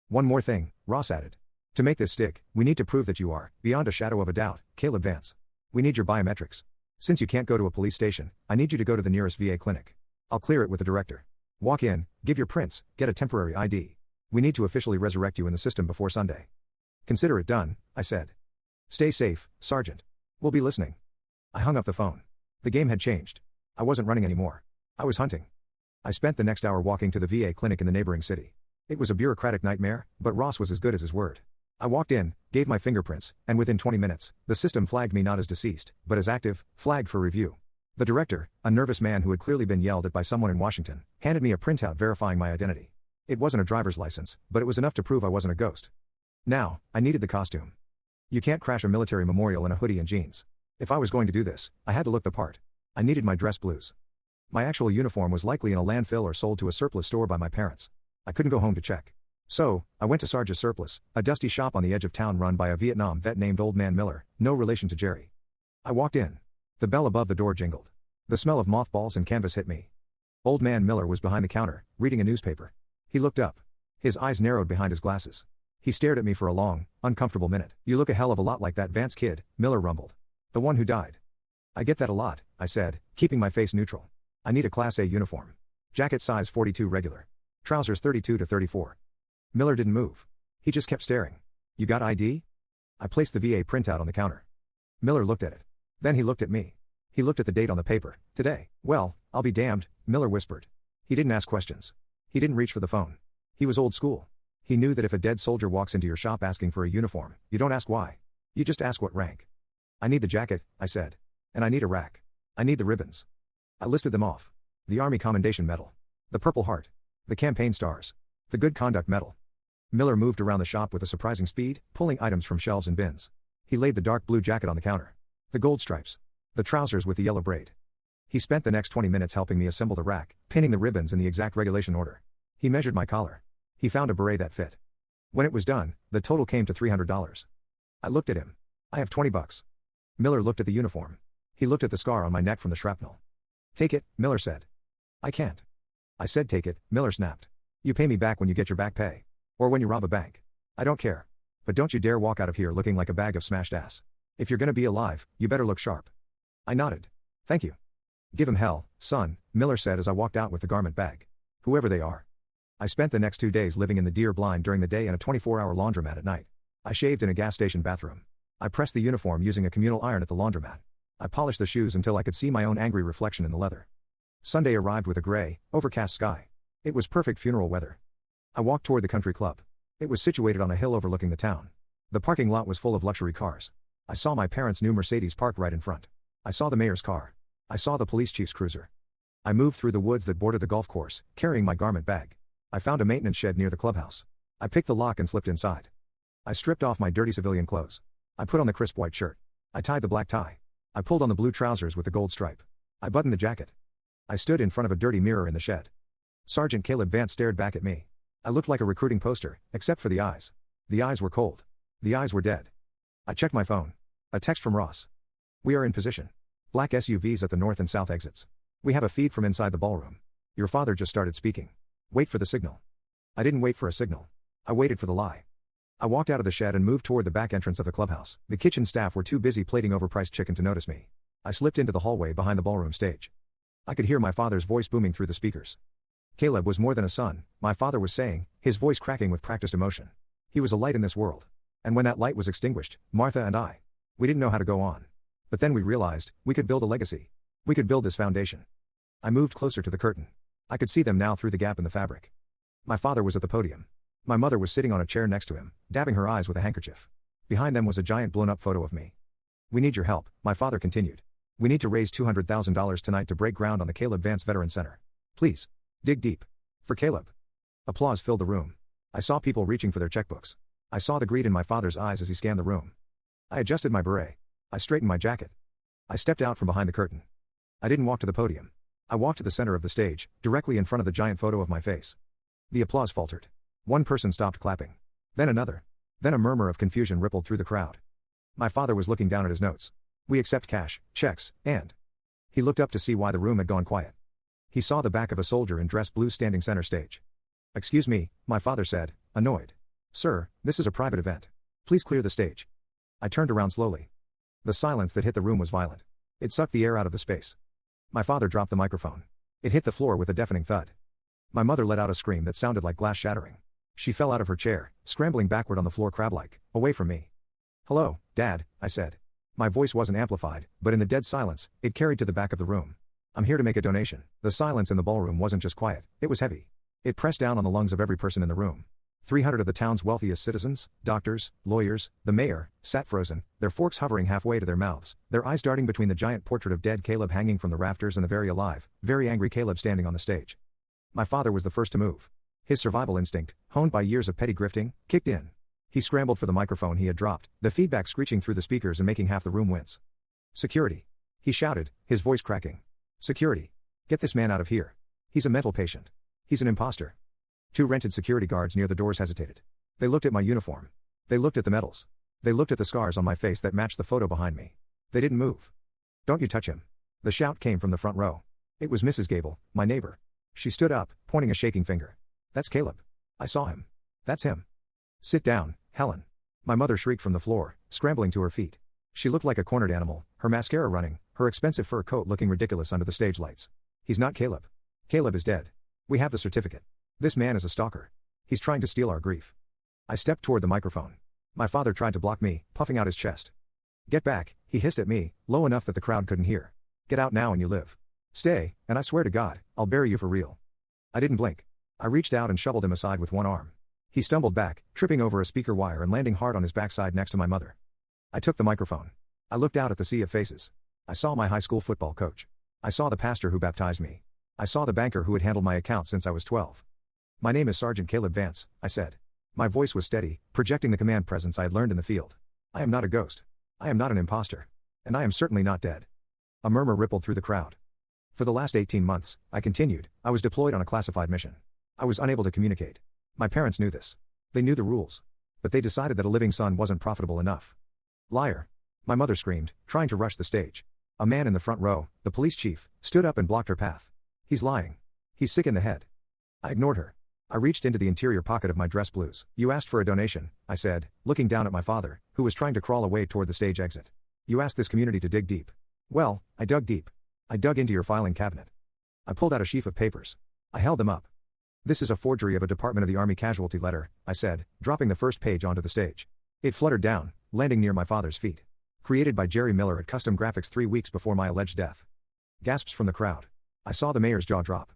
One more thing, Ross added. To make this stick, we need to prove that you are, beyond a shadow of a doubt, Caleb Vance. We need your biometrics. Since you can't go to a police station, I need you to go to the nearest VA clinic. I'll clear it with the director. Walk in, give your prints, get a temporary ID. We need to officially resurrect you in the system before Sunday. Consider it done, I said. Stay safe, Sergeant. We'll be listening. I hung up the phone. The game had changed. I wasn't running anymore. I was hunting. I spent the next hour walking to the VA clinic in the neighboring city. It was a bureaucratic nightmare, but Ross was as good as his word. I walked in, gave my fingerprints, and within 20 minutes, the system flagged me not as deceased, but as active, flagged for review. The director, a nervous man who had clearly been yelled at by someone in Washington, handed me a printout verifying my identity. It wasn't a driver's license, but it was enough to prove I wasn't a ghost. Now, I needed the costume. You can't crash a military memorial in a hoodie and jeans. If I was going to do this, I had to look the part. I needed my dress blues. My actual uniform was likely in a landfill or sold to a surplus store by my parents. I couldn't go home to check. So, I went to Sarge's Surplus, a dusty shop on the edge of town run by a Vietnam vet named Old Man Miller, no relation to Jerry. I walked in. The bell above the door jingled. The smell of mothballs and canvas hit me. Old Man Miller was behind the counter, reading a newspaper. He looked up. His eyes narrowed behind his glasses. He stared at me for a long, uncomfortable minute. You look a hell of a lot like that Vance kid, Miller rumbled. The one who died. I get that a lot, I said, keeping my face neutral. I need a Class A uniform. Jacket size 42 regular. Trousers 32 to 34. Miller didn't move. He just kept staring. You got ID? I placed the VA printout on the counter. Miller looked at it. Then he looked at me. He looked at the date on the paper. Today. Well, I'll be damned, Miller whispered. He didn't ask questions. He didn't reach for the phone. He was old school. He knew that if a dead soldier walks into your shop asking for a uniform, you don't ask why. You just ask what rank. I need the jacket, I said. And I need a rack. I need the ribbons. I listed them off. The Army Commendation Medal. The Purple Heart. The Campaign Stars. The Good Conduct Medal. Miller moved around the shop with a surprising speed, pulling items from shelves and bins. He laid the dark blue jacket on the counter. The gold stripes. The trousers with the yellow braid. He spent the next 20 minutes helping me assemble the rack, pinning the ribbons in the exact regulation order. He measured my collar. He found a beret that fit. When it was done, the total came to $300. I looked at him. I have $20. Miller looked at the uniform. He looked at the scar on my neck from the shrapnel. Take it, Miller said. I can't. I said take it, Miller snapped. You pay me back when you get your back pay. Or when you rob a bank. I don't care. But don't you dare walk out of here looking like a bag of smashed ass. If you're gonna be alive, you better look sharp. I nodded. Thank you. Give him hell, son, Miller said as I walked out with the garment bag. Whoever they are. I spent the next 2 days living in the deer blind during the day and a 24-hour laundromat at night. I shaved in a gas station bathroom. I pressed the uniform using a communal iron at the laundromat. I polished the shoes until I could see my own angry reflection in the leather. Sunday arrived with a gray, overcast sky. It was perfect funeral weather. I walked toward the country club. It was situated on a hill overlooking the town. The parking lot was full of luxury cars. I saw my parents' new Mercedes parked right in front. I saw the mayor's car. I saw the police chief's cruiser. I moved through the woods that bordered the golf course, carrying my garment bag. I found a maintenance shed near the clubhouse. I picked the lock and slipped inside. I stripped off my dirty civilian clothes. I put on the crisp white shirt. I tied the black tie. I pulled on the blue trousers with the gold stripe. I buttoned the jacket. I stood in front of a dirty mirror in the shed. Sergeant Caleb Vance stared back at me. I looked like a recruiting poster, except for the eyes. The eyes were cold. The eyes were dead. I checked my phone. A text from Ross. We are in position. Black SUVs at the north and south exits. We have a feed from inside the ballroom. Your father just started speaking. Wait for the signal. I didn't wait for a signal. I waited for the lie. I walked out of the shed and moved toward the back entrance of the clubhouse. The kitchen staff were too busy plating overpriced chicken to notice me. I slipped into the hallway behind the ballroom stage. I could hear my father's voice booming through the speakers. Caleb was more than a son, my father was saying, his voice cracking with practiced emotion. He was a light in this world. And when that light was extinguished, Martha and we didn't know how to go on. But then we realized, we could build a legacy. We could build this foundation. I moved closer to the curtain. I could see them now through the gap in the fabric. My father was at the podium. My mother was sitting on a chair next to him, dabbing her eyes with a handkerchief. Behind them was a giant blown-up photo of me. We need your help, my father continued. We need to raise $200,000 tonight to break ground on the Caleb Vance Veteran Center. Please. Dig deep. For Caleb. Applause filled the room. I saw people reaching for their checkbooks. I saw the greed in my father's eyes as he scanned the room. I adjusted my beret. I straightened my jacket. I stepped out from behind the curtain. I didn't walk to the podium. I walked to the center of the stage, directly in front of the giant photo of my face. The applause faltered. One person stopped clapping. Then another. Then a murmur of confusion rippled through the crowd. My father was looking down at his notes. We accept cash, checks, and... He looked up to see why the room had gone quiet. He saw the back of a soldier in dress blue standing center stage. Excuse me, my father said, annoyed. Sir, this is a private event. Please clear the stage. I turned around slowly. The silence that hit the room was violent. It sucked the air out of the space. My father dropped the microphone. It hit the floor with a deafening thud. My mother let out a scream that sounded like glass shattering. She fell out of her chair, scrambling backward on the floor crab-like, away from me. Hello, Dad, I said. My voice wasn't amplified, but in the dead silence, it carried to the back of the room. I'm here to make a donation. The silence in the ballroom wasn't just quiet, it was heavy. It pressed down on the lungs of every person in the room. 300 of the town's wealthiest citizens, doctors, lawyers, the mayor, sat frozen, their forks hovering halfway to their mouths, their eyes darting between the giant portrait of dead Caleb hanging from the rafters and the very alive, very angry Caleb standing on the stage. My father was the first to move. His survival instinct, honed by years of petty grifting, kicked in. He scrambled for the microphone he had dropped, the feedback screeching through the speakers and making half the room wince. Security. He shouted, his voice cracking. Security. Get this man out of here. He's a mental patient. He's an imposter. 2 rented security guards near the doors hesitated. They looked at my uniform. They looked at the medals. They looked at the scars on my face that matched the photo behind me. They didn't move. Don't you touch him. The shout came from the front row. It was Mrs. Gable, my neighbor. She stood up, pointing a shaking finger. That's Caleb. I saw him. That's him. Sit down, Helen. My mother shrieked from the floor, scrambling to her feet. She looked like a cornered animal, her mascara running, her expensive fur coat looking ridiculous under the stage lights. He's not Caleb. Caleb is dead. We have the certificate. This man is a stalker. He's trying to steal our grief. I stepped toward the microphone. My father tried to block me, puffing out his chest. Get back, he hissed at me, low enough that the crowd couldn't hear. Get out now and you live. Stay, and I swear to God, I'll bury you for real. I didn't blink. I reached out and shoveled him aside with one arm. He stumbled back, tripping over a speaker wire and landing hard on his backside next to my mother. I took the microphone. I looked out at the sea of faces. I saw my high school football coach. I saw the pastor who baptized me. I saw the banker who had handled my account since I was 12. My name is Sergeant Caleb Vance, I said. My voice was steady, projecting the command presence I had learned in the field. I am not a ghost. I am not an imposter. And I am certainly not dead. A murmur rippled through the crowd. For the last 18 months, I continued, I was deployed on a classified mission. I was unable to communicate. My parents knew this. They knew the rules. But they decided that a living son wasn't profitable enough. Liar. My mother screamed, trying to rush the stage. A man in the front row, the police chief, stood up and blocked her path. He's lying. He's sick in the head. I ignored her. I reached into the interior pocket of my dress blues. You asked for a donation, I said, looking down at my father, who was trying to crawl away toward the stage exit. You asked this community to dig deep. Well, I dug deep. I dug into your filing cabinet. I pulled out a sheaf of papers. I held them up. This is a forgery of a Department of the Army casualty letter, I said, dropping the first page onto the stage. It fluttered down, landing near my father's feet. Created by Jerry Miller at Custom Graphics 3 weeks before my alleged death. Gasps from the crowd. I saw the mayor's jaw drop.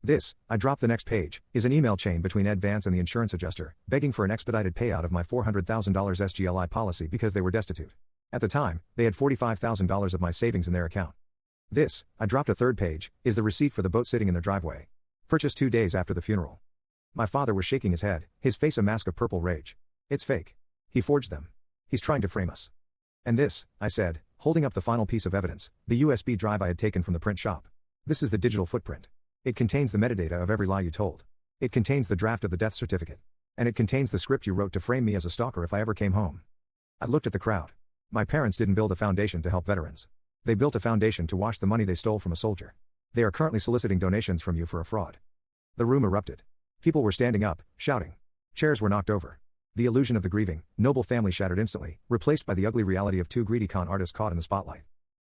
This, I dropped the next page, is an email chain between Ed Vance and the insurance adjuster, begging for an expedited payout of my $400,000 SGLI policy because they were destitute. At the time, they had $45,000 of my savings in their account. This, I dropped a third page, is the receipt for the boat sitting in their driveway. Purchased 2 days after the funeral. My father was shaking his head, his face a mask of purple rage. It's fake. He forged them. He's trying to frame us. And this, I said, holding up the final piece of evidence, the USB drive I had taken from the print shop. This is the digital footprint. It contains the metadata of every lie you told. It contains the draft of the death certificate. And it contains the script you wrote to frame me as a stalker if I ever came home. I looked at the crowd. My parents didn't build a foundation to help veterans. They built a foundation to wash the money they stole from a soldier. They are currently soliciting donations from you for a fraud. The room erupted. People were standing up, shouting. Chairs were knocked over. The illusion of the grieving, noble family shattered instantly, replaced by the ugly reality of 2 greedy con artists caught in the spotlight.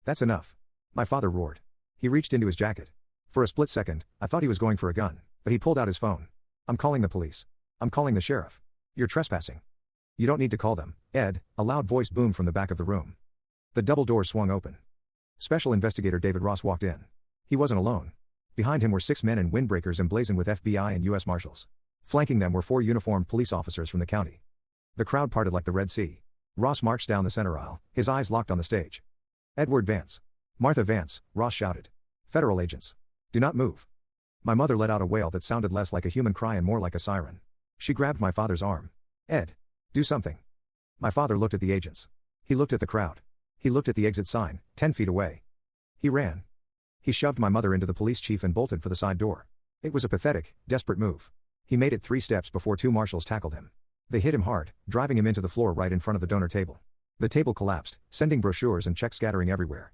That's enough. My father roared. He reached into his jacket. For a split second, I thought he was going for a gun. But he pulled out his phone. I'm calling the police. I'm calling the sheriff. You're trespassing. You don't need to call them, Ed, a loud voice boomed from the back of the room. The double doors swung open. Special Investigator David Ross walked in. He wasn't alone. Behind him were 6 men in windbreakers emblazoned with FBI and U.S. Marshals. Flanking them were 4 uniformed police officers from the county. The crowd parted like the Red Sea. Ross marched down the center aisle, his eyes locked on the stage. Edward Vance. Martha Vance, Ross shouted. Federal agents. Do not move. My mother let out a wail that sounded less like a human cry and more like a siren. She grabbed my father's arm. Ed. Do something. My father looked at the agents. He looked at the crowd. He looked at the exit sign, 10 feet away. He ran. He shoved my mother into the police chief and bolted for the side door. It was a pathetic, desperate move. He made it 3 steps before 2 marshals tackled him. They hit him hard, driving him into the floor right in front of the donor table. The table collapsed, sending brochures and checks scattering everywhere.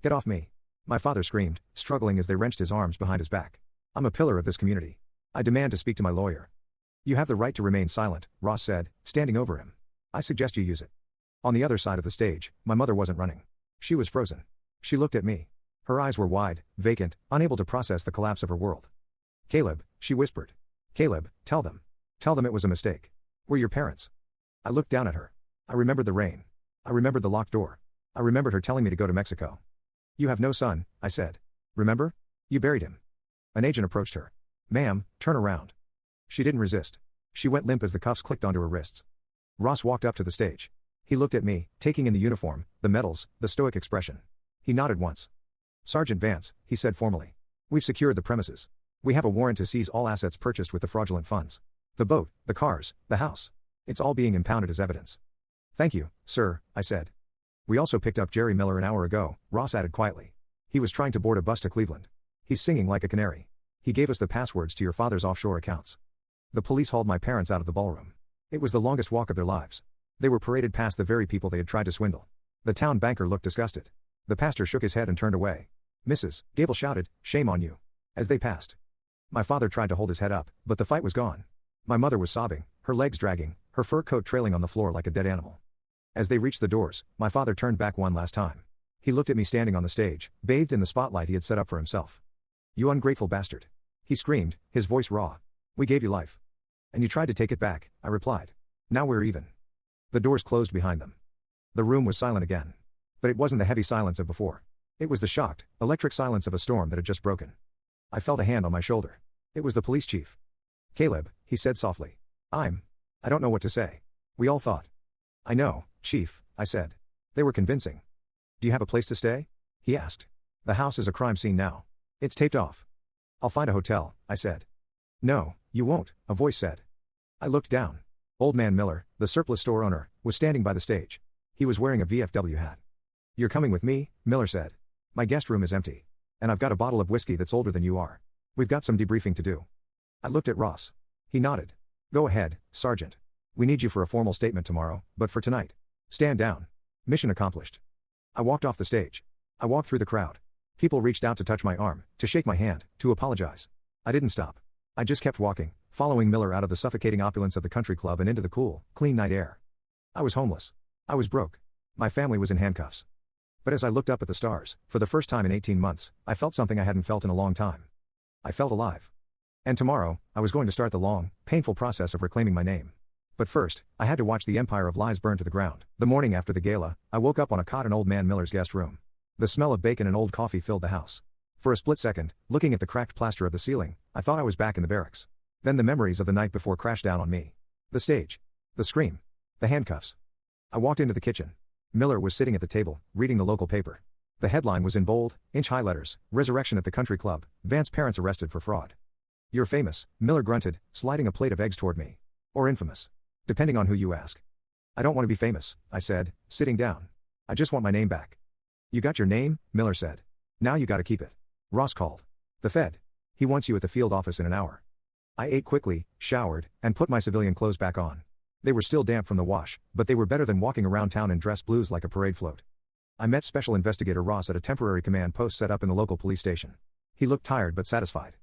Get off me. My father screamed, struggling as they wrenched his arms behind his back. I'm a pillar of this community. I demand to speak to my lawyer. You have the right to remain silent, Ross said, standing over him. I suggest you use it. On the other side of the stage, my mother wasn't running. She was frozen. She looked at me. Her eyes were wide, vacant, unable to process the collapse of her world. Caleb, she whispered. Caleb, tell them. Tell them it was a mistake. We're your parents. I looked down at her. I remembered the rain. I remembered the locked door. I remembered her telling me to go to Mexico. You have no son, I said. Remember? You buried him. An agent approached her. Ma'am, turn around. She didn't resist. She went limp as the cuffs clicked onto her wrists. Ross walked up to the stage. He looked at me, taking in the uniform, the medals, the stoic expression. He nodded once. Sergeant Vance, he said formally. We've secured the premises. We have a warrant to seize all assets purchased with the fraudulent funds. The boat, the cars, the house. It's all being impounded as evidence. Thank you, sir, I said. We also picked up Jerry Miller an hour ago, Ross added quietly. He was trying to board a bus to Cleveland. He's singing like a canary. He gave us the passwords to your father's offshore accounts. The police hauled my parents out of the ballroom. It was the longest walk of their lives. They were paraded past the very people they had tried to swindle. The town banker looked disgusted. The pastor shook his head and turned away. Mrs. Gable shouted, shame on you. As they passed. My father tried to hold his head up, but the fight was gone. My mother was sobbing, her legs dragging, her fur coat trailing on the floor like a dead animal. As they reached the doors, my father turned back one last time. He looked at me standing on the stage, bathed in the spotlight he had set up for himself. You ungrateful bastard. He screamed, his voice raw. We gave you life. And you tried to take it back, I replied. Now we're even. The doors closed behind them. The room was silent again. But it wasn't the heavy silence of before. It was the shocked, electric silence of a storm that had just broken. I felt a hand on my shoulder. It was the police chief. Caleb, he said softly. I don't know what to say. We all thought. I know, Chief, I said. They were convincing. Do you have a place to stay? He asked. The house is a crime scene now. It's taped off. I'll find a hotel, I said. No, you won't, a voice said. I looked down. Old man Miller, the surplus store owner, was standing by the stage. He was wearing a VFW hat. You're coming with me, Miller said. My guest room is empty. And I've got a bottle of whiskey that's older than you are. We've got some debriefing to do. I looked at Ross. He nodded. Go ahead, Sergeant. We need you for a formal statement tomorrow, but for tonight. Stand down. Mission accomplished. I walked off the stage. I walked through the crowd. People reached out to touch my arm, to shake my hand, to apologize. I didn't stop. I just kept walking, following Miller out of the suffocating opulence of the country club and into the cool, clean night air. I was homeless. I was broke. My family was in handcuffs. But as I looked up at the stars, for the first time in 18 months, I felt something I hadn't felt in a long time. I felt alive. And tomorrow, I was going to start the long, painful process of reclaiming my name. But first, I had to watch the empire of lies burn to the ground. The morning after the gala, I woke up on a cot in old man Miller's guest room. The smell of bacon and old coffee filled the house. For a split second, looking at the cracked plaster of the ceiling, I thought I was back in the barracks. Then the memories of the night before crashed down on me. The stage. The scream. The handcuffs. I walked into the kitchen. Miller was sitting at the table, reading the local paper. The headline was in bold, inch-high letters, Resurrection at the Country Club, Vance parents arrested for fraud. You're famous, Miller grunted, sliding a plate of eggs toward me. Or infamous. Depending on who you ask. I don't want to be famous, I said, sitting down. I just want my name back. You got your name, Miller said. Now you gotta keep it. Ross called. The Fed. He wants you at the field office in an hour. I ate quickly, showered, and put my civilian clothes back on. They were still damp from the wash, but they were better than walking around town in dress blues like a parade float. I met Special Investigator Ross at a temporary command post set up in the local police station. He looked tired but satisfied.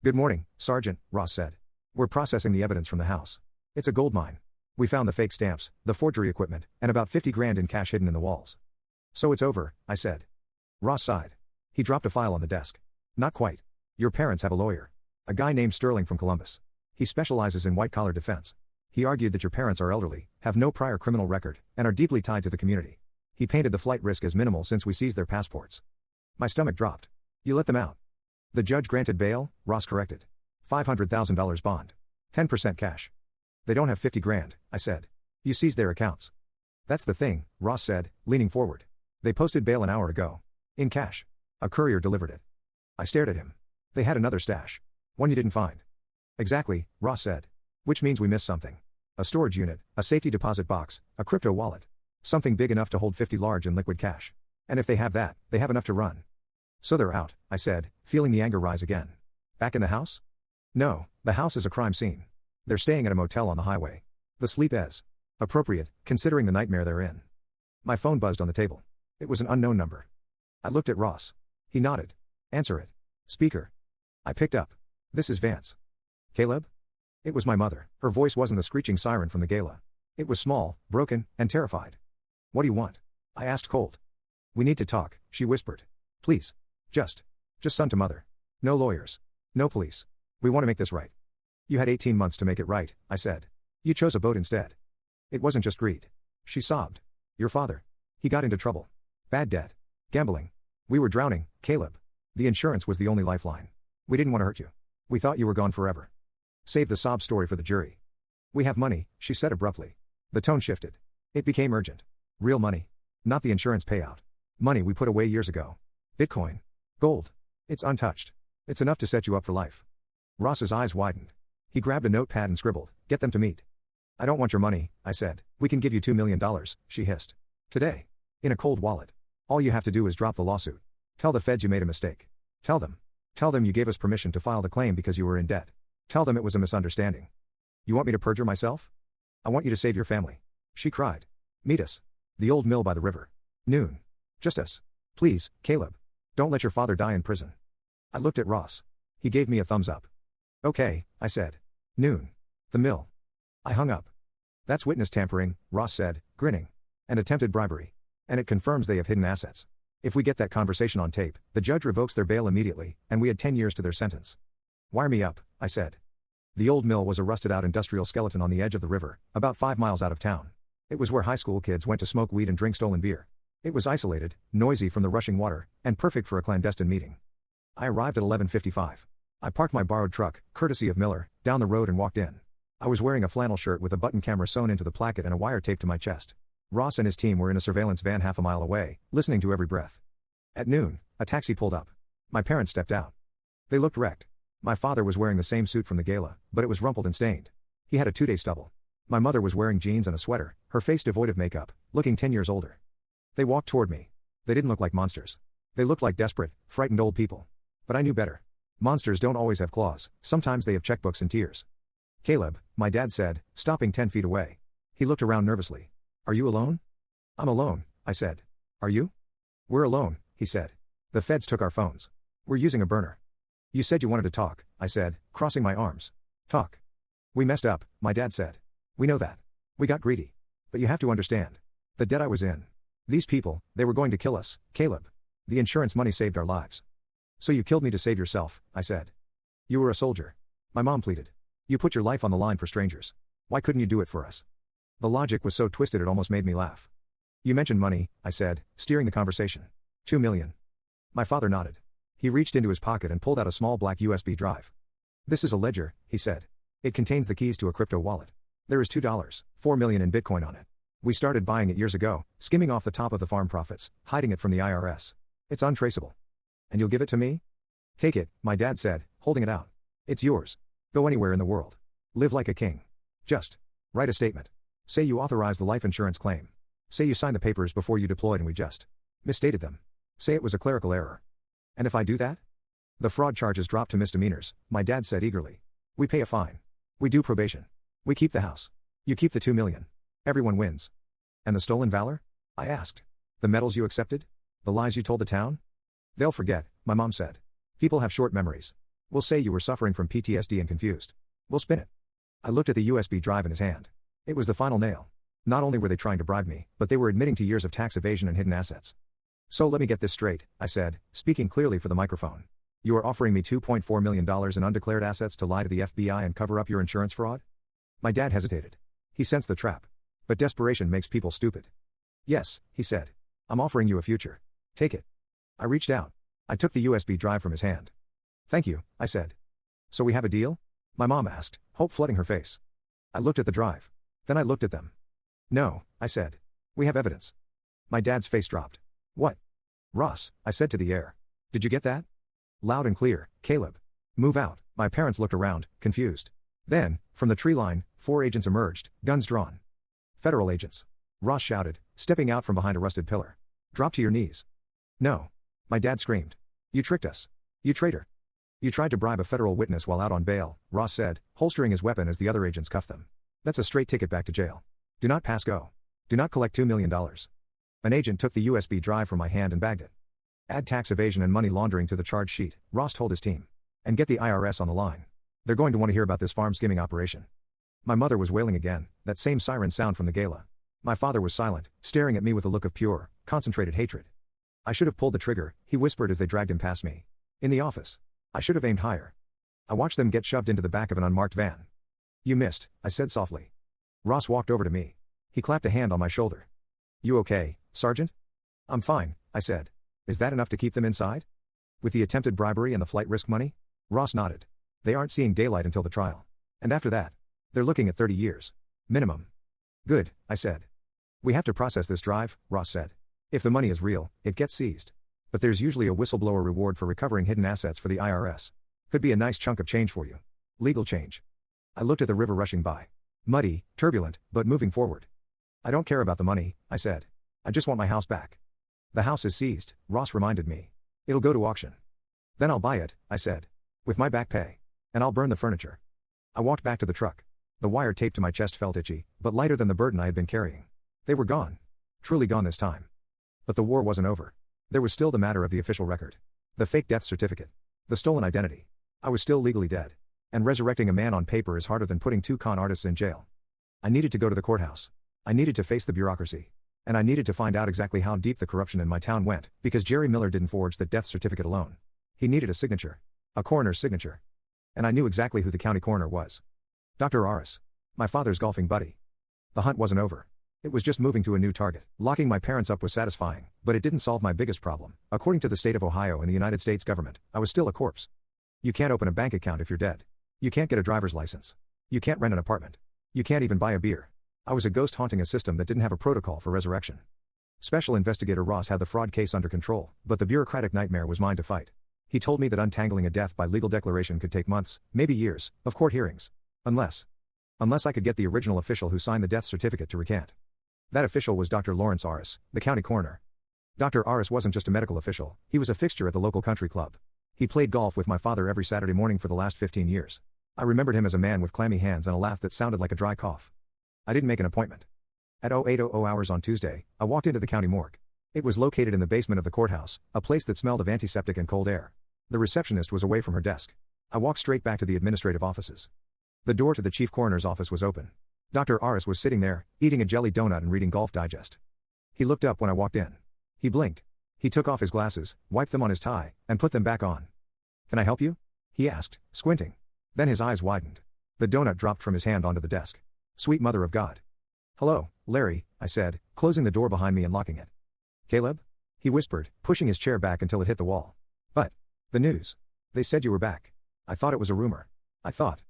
Good morning, Sergeant, Ross said. We're processing the evidence from the house. It's a gold mine. We found the fake stamps, the forgery equipment, and about 50 grand in cash hidden in the walls. So it's over, I said. Ross sighed. He dropped a file on the desk. Not quite. Your parents have a lawyer. A guy named Sterling from Columbus. He specializes in white-collar defense. He argued that your parents are elderly, have no prior criminal record, and are deeply tied to the community. He painted the flight risk as minimal since we seized their passports. My stomach dropped. You let them out. The judge granted bail, Ross corrected. $500,000 bond. 10% cash. They don't have 50 grand, I said. You seized their accounts. That's the thing, Ross said, leaning forward. They posted bail an hour ago. In cash. A courier delivered it. I stared at him. They had another stash. One you didn't find. Exactly, Ross said. Which means we missed something. A storage unit, a safety deposit box, a crypto wallet. Something big enough to hold 50 large in liquid cash. And if they have that, they have enough to run. So they're out, I said, feeling the anger rise again. Back in the house? No, the house is a crime scene. They're staying at a motel on the highway. The sleep is appropriate, considering the nightmare they're in. My phone buzzed on the table. It was an unknown number. I looked at Ross. He nodded. Answer it. Speaker. I picked up. This is Vance. Caleb? It was my mother. Her voice wasn't the screeching siren from the gala. It was small, broken, and terrified. What do you want? I asked cold. We need to talk, she whispered. Please. Just son to mother. No lawyers. No police. We want to make this right. You had 18 months to make it right, I said. You chose a boat instead. It wasn't just greed. She sobbed. Your father. He got into trouble. Bad debt. Gambling. We were drowning, Caleb. The insurance was the only lifeline. We didn't want to hurt you. We thought you were gone forever. Save the sob story for the jury. We have money, she said abruptly. The tone shifted. It became urgent. Real money. Not the insurance payout. Money we put away years ago. Bitcoin. Gold. It's untouched. It's enough to set you up for life. Ross's eyes widened. He grabbed a notepad and scribbled, get them to meet. I don't want your money, I said. We can give you $2 million, she hissed. Today. In a cold wallet. All you have to do is drop the lawsuit. Tell the feds you made a mistake. Tell them. Tell them you gave us permission to file the claim because you were in debt. Tell them it was a misunderstanding. You want me to perjure myself? I want you to save your family. She cried. Meet us. The old mill by the river. Noon. Just us. Please, Caleb. Don't let your father die in prison. I looked at Ross. He gave me a thumbs up. Okay, I said. Noon. The mill. I hung up. That's witness tampering, Ross said, grinning. And attempted bribery. And it confirms they have hidden assets. If we get that conversation on tape, the judge revokes their bail immediately, and we add 10 years to their sentence. Wire me up, I said. The old mill was a rusted-out industrial skeleton on the edge of the river, about 5 miles out of town. It was where high school kids went to smoke weed and drink stolen beer. It was isolated, noisy from the rushing water, and perfect for a clandestine meeting. I arrived at 11:55. I parked my borrowed truck, courtesy of Miller, down the road and walked in. I was wearing a flannel shirt with a button camera sewn into the placket and a wire taped to my chest. Ross and his team were in a surveillance van half a mile away, listening to every breath. At noon, a taxi pulled up. My parents stepped out. They looked wrecked. My father was wearing the same suit from the gala, but it was rumpled and stained. He had a 2-day stubble. My mother was wearing jeans and a sweater, her face devoid of makeup, looking 10 years older. They walked toward me. They didn't look like monsters. They looked like desperate, frightened old people. But I knew better. Monsters don't always have claws, sometimes they have checkbooks and tears. Caleb, my dad said, stopping 10 feet away. He looked around nervously. Are you alone? I'm alone, I said. Are you? We're alone, he said. The feds took our phones. We're using a burner. You said you wanted to talk, I said, crossing my arms. Talk. We messed up, my dad said. We know that. We got greedy. But you have to understand. The debt I was in. These people, they were going to kill us, Caleb. The insurance money saved our lives. So you killed me to save yourself, I said. You were a soldier. My mom pleaded. You put your life on the line for strangers. Why couldn't you do it for us? The logic was so twisted it almost made me laugh. You mentioned money, I said, steering the conversation. $2 million. My father nodded. He reached into his pocket and pulled out a small black USB drive. This is a ledger, he said. It contains the keys to a crypto wallet. There is $4 million in Bitcoin on it. We started buying it years ago, skimming off the top of the farm profits, hiding it from the IRS. It's untraceable. And you'll give it to me? Take it, my dad said, holding it out. It's yours. Go anywhere in the world. Live like a king. Just write a statement. Say you authorize the life insurance claim. Say you signed the papers before you deployed and we just misstated them. Say it was a clerical error. And if I do that? The fraud charges drop to misdemeanors, my dad said eagerly. We pay a fine. We do probation. We keep the house. You keep the $2 million. Everyone wins. And the stolen valor? I asked. The medals you accepted? The lies you told the town? They'll forget, my mom said. People have short memories. We'll say you were suffering from PTSD and confused. We'll spin it. I looked at the USB drive in his hand. It was the final nail. Not only were they trying to bribe me, but they were admitting to years of tax evasion and hidden assets. So let me get this straight, I said, speaking clearly for the microphone. You are offering me $2.4 million in undeclared assets to lie to the FBI and cover up your insurance fraud? My dad hesitated. He sensed the trap. But desperation makes people stupid. Yes, he said. I'm offering you a future. Take it. I reached out. I took the USB drive from his hand. Thank you, I said. So we have a deal? My mom asked, hope flooding her face. I looked at the drive. Then I looked at them. No, I said. We have evidence. My dad's face dropped. What? Ross, I said to the air. Did you get that? Loud and clear, Caleb. Move out. My parents looked around, confused. Then, from the tree line, 4 agents emerged, guns drawn. Federal agents. Ross shouted, stepping out from behind a rusted pillar. Drop to your knees. No. My dad screamed. You tricked us. You traitor. You tried to bribe a federal witness while out on bail, Ross said, holstering his weapon as the other agents cuffed them. That's a straight ticket back to jail. Do not pass go. Do not collect $2 million. An agent took the USB drive from my hand and bagged it. Add tax evasion and money laundering to the charge sheet, Ross told his team. And get the IRS on the line. They're going to want to hear about this farm skimming operation. My mother was wailing again, that same siren sound from the gala. My father was silent, staring at me with a look of pure, concentrated hatred. I should have pulled the trigger, he whispered as they dragged him past me. In the office. I should have aimed higher. I watched them get shoved into the back of an unmarked van. You missed, I said softly. Ross walked over to me. He clapped a hand on my shoulder. You okay, Sergeant? I'm fine, I said. Is that enough to keep them inside? With the attempted bribery and the flight risk money? Ross nodded. They aren't seeing daylight until the trial. And after that? They're looking at 30 years. Minimum. Good, I said. We have to process this drive, Ross said. If the money is real, it gets seized. But there's usually a whistleblower reward for recovering hidden assets for the IRS. Could be a nice chunk of change for you. Legal change. I looked at the river rushing by. Muddy, turbulent, but moving forward. I don't care about the money, I said. I just want my house back. The house is seized, Ross reminded me. It'll go to auction. Then I'll buy it, I said. With my back pay. And I'll burn the furniture. I walked back to the truck. The wire taped to my chest felt itchy, but lighter than the burden I had been carrying. They were gone. Truly gone this time. But the war wasn't over. There was still the matter of the official record. The fake death certificate. The stolen identity. I was still legally dead. And resurrecting a man on paper is harder than putting 2 con artists in jail. I needed to go to the courthouse. I needed to face the bureaucracy. And I needed to find out exactly how deep the corruption in my town went, because Jerry Miller didn't forge the death certificate alone. He needed a signature. A coroner's signature. And I knew exactly who the county coroner was. Dr. Aris. My father's golfing buddy. The hunt wasn't over. It was just moving to a new target. Locking my parents up was satisfying, but it didn't solve my biggest problem. According to the state of Ohio and the United States government, I was still a corpse. You can't open a bank account if you're dead. You can't get a driver's license. You can't rent an apartment. You can't even buy a beer. I was a ghost haunting a system that didn't have a protocol for resurrection. Special Investigator Ross had the fraud case under control, but the bureaucratic nightmare was mine to fight. He told me that untangling a death by legal declaration could take months, maybe years, of court hearings. Unless I could get the original official who signed the death certificate to recant. That official was Dr. Lawrence Aris, the county coroner. Dr. Aris wasn't just a medical official, he was a fixture at the local country club. He played golf with my father every Saturday morning for the last 15 years. I remembered him as a man with clammy hands and a laugh that sounded like a dry cough. I didn't make an appointment. At 0800 hours on Tuesday, I walked into the county morgue. It was located in the basement of the courthouse, a place that smelled of antiseptic and cold air. The receptionist was away from her desk. I walked straight back to the administrative offices. The door to the chief coroner's office was open. Dr. Aris was sitting there, eating a jelly donut and reading Golf Digest. He looked up when I walked in. He blinked. He took off his glasses, wiped them on his tie, and put them back on. Can I help you? He asked, squinting. Then his eyes widened. The donut dropped from his hand onto the desk. Sweet Mother of God. Hello, Larry, I said, closing the door behind me and locking it. Caleb? He whispered, pushing his chair back until it hit the wall. But the news. They said you were back. I thought it was a rumor. I thought.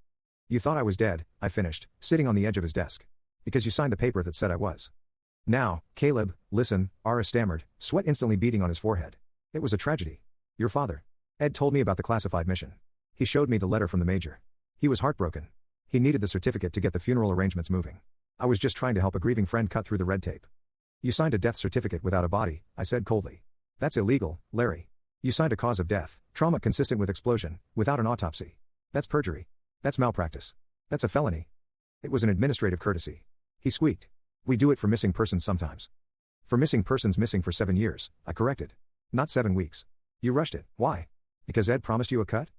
You thought I was dead, I finished, sitting on the edge of his desk. Because you signed the paper that said I was. Now, Caleb, listen, Aris stammered, sweat instantly beading on his forehead. It was a tragedy. Your father. Ed told me about the classified mission. He showed me the letter from the major. He was heartbroken. He needed the certificate to get the funeral arrangements moving. I was just trying to help a grieving friend cut through the red tape. You signed a death certificate without a body, I said coldly. That's illegal, Larry. You signed a cause of death, trauma consistent with explosion, without an autopsy. That's perjury. That's malpractice. That's a felony. It was an administrative courtesy. He squeaked. We do it for missing persons sometimes. For missing persons missing for 7 years, I corrected. Not 7 weeks. You rushed it. Why? Because Ed promised you a cut?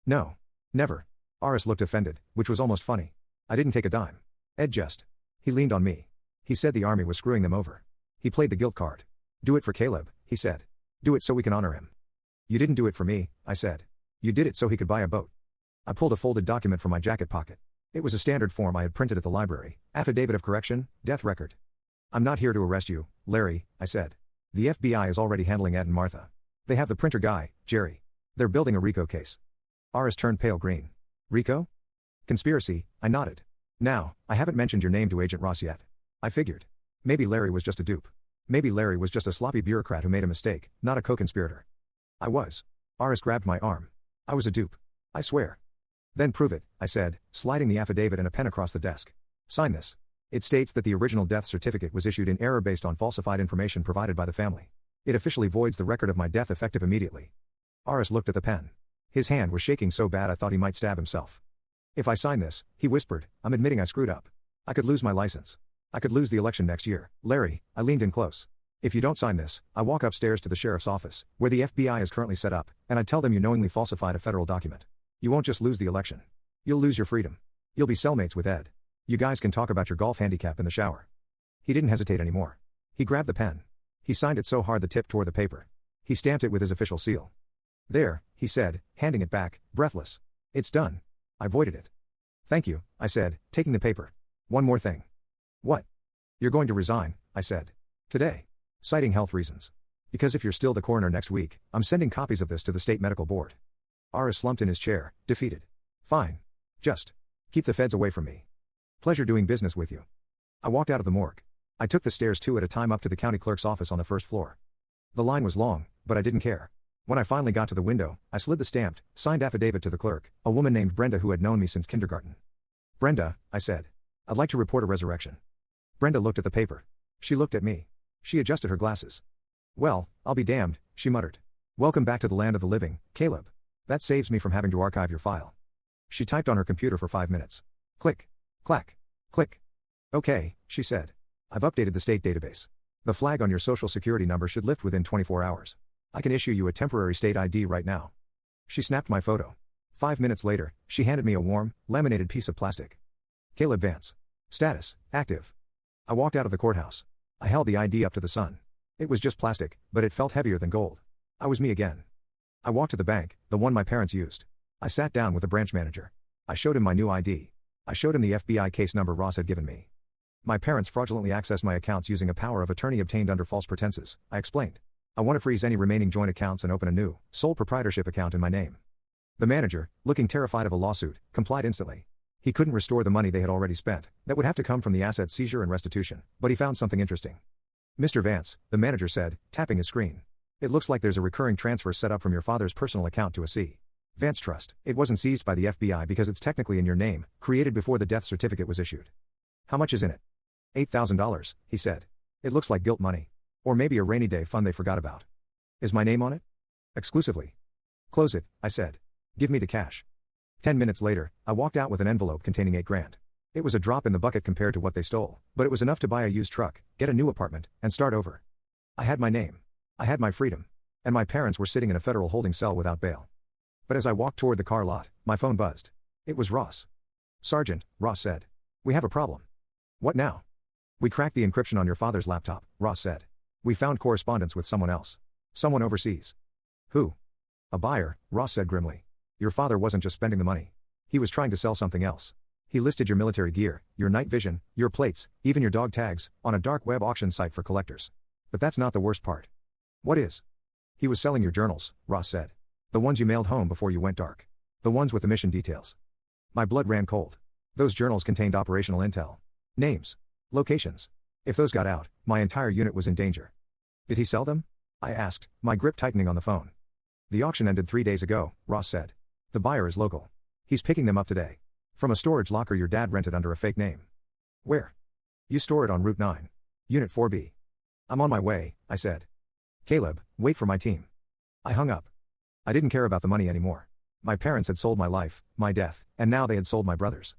No. Never. Aris looked offended, which was almost funny. I didn't take a dime. Ed just. He leaned on me. He said the army was screwing them over. He played the guilt card. Do it for Caleb, he said. Do it so we can honor him. You didn't do it for me, I said. You did it so he could buy a boat. I pulled a folded document from my jacket pocket. It was a standard form I had printed at the library, affidavit of correction, death record. I'm not here to arrest you, Larry, I said. The FBI is already handling Ed and Martha. They have the printer guy, Jerry. They're building a RICO case. Aris turned pale green. RICO? Conspiracy, I nodded. Now, I haven't mentioned your name to Agent Ross yet. I figured. Maybe Larry was just a dupe. Maybe Larry was just a sloppy bureaucrat who made a mistake, not a co-conspirator. I was. Aris grabbed my arm. I was a dupe. I swear. Then prove it, I said, sliding the affidavit and a pen across the desk. Sign this. It states that the original death certificate was issued in error based on falsified information provided by the family. It officially voids the record of my death effective immediately. Aris looked at the pen. His hand was shaking so bad I thought he might stab himself. If I sign this, he whispered, I'm admitting I screwed up. I could lose my license. I could lose the election next year. Larry, I leaned in close. If you don't sign this, I walk upstairs to the sheriff's office, where the FBI is currently set up, and I tell them you knowingly falsified a federal document. You won't just lose the election. You'll lose your freedom. You'll be cellmates with Ed. You guys can talk about your golf handicap in the shower. He didn't hesitate anymore. He grabbed the pen. He signed it so hard the tip tore the paper. He stamped it with his official seal. There, he said, handing it back, breathless. It's done. I voided it. Thank you, I said, taking the paper. One more thing. What? You're going to resign, I said. Today. Citing health reasons. Because if you're still the coroner next week, I'm sending copies of this to the state medical board. Aris slumped in his chair, defeated. Fine. Just keep the feds away from me. Pleasure doing business with you. I walked out of the morgue. I took the stairs two at a time up to the county clerk's office on the first floor. The line was long, but I didn't care. When I finally got to the window, I slid the stamped, signed affidavit to the clerk, a woman named Brenda who had known me since kindergarten. Brenda, I said. I'd like to report a resurrection. Brenda looked at the paper. She looked at me. She adjusted her glasses. Well, I'll be damned, she muttered. Welcome back to the land of the living, Caleb. That saves me from having to archive your file. She typed on her computer for 5 minutes. Click. Clack. Click. Okay, she said. I've updated the state database. The flag on your social security number should lift within 24 hours. I can issue you a temporary state ID right now. She snapped my photo. 5 minutes later, she handed me a warm, laminated piece of plastic. Caleb Vance. Status, active. I walked out of the courthouse. I held the ID up to the sun. It was just plastic, but it felt heavier than gold. I was me again. I walked to the bank, the one my parents used. I sat down with the branch manager. I showed him my new ID. I showed him the FBI case number Ross had given me. My parents fraudulently accessed my accounts using a power of attorney obtained under false pretenses, I explained. I want to freeze any remaining joint accounts and open a new, sole proprietorship account in my name. The manager, looking terrified of a lawsuit, complied instantly. He couldn't restore the money they had already spent. That would have to come from the asset seizure and restitution, but he found something interesting. Mr. Vance, the manager said, tapping his screen. It looks like there's a recurring transfer set up from your father's personal account to a C. Vance Trust. It wasn't seized by the FBI because it's technically in your name, created before the death certificate was issued. How much is in it? $8,000, he said. It looks like guilt money. Or maybe a rainy day fund they forgot about. Is my name on it? Exclusively. Close it, I said. Give me the cash. 10 minutes later, I walked out with an envelope containing $8,000. It was a drop in the bucket compared to what they stole, but it was enough to buy a used truck, get a new apartment, and start over. I had my name. I had my freedom. And my parents were sitting in a federal holding cell without bail. But as I walked toward the car lot, my phone buzzed. It was Ross. Sergeant, Ross said. We have a problem. What now? We cracked the encryption on your father's laptop, Ross said. We found correspondence with someone else. Someone overseas. Who? A buyer, Ross said grimly. Your father wasn't just spending the money. He was trying to sell something else. He listed your military gear, your night vision, your plates, even your dog tags, on a dark web auction site for collectors. But that's not the worst part. What is? He was selling your journals, Ross said. The ones you mailed home before you went dark. The ones with the mission details. My blood ran cold. Those journals contained operational intel. Names. Locations. If those got out, my entire unit was in danger. Did he sell them? I asked, my grip tightening on the phone. The auction ended 3 days ago, Ross said. The buyer is local. He's picking them up today. From a storage locker your dad rented under a fake name. Where? You store it on Route 9. Unit 4B. I'm on my way, I said. Caleb, wait for my team. I hung up. I didn't care about the money anymore. My parents had sold my life, my death, and now they had sold my brothers.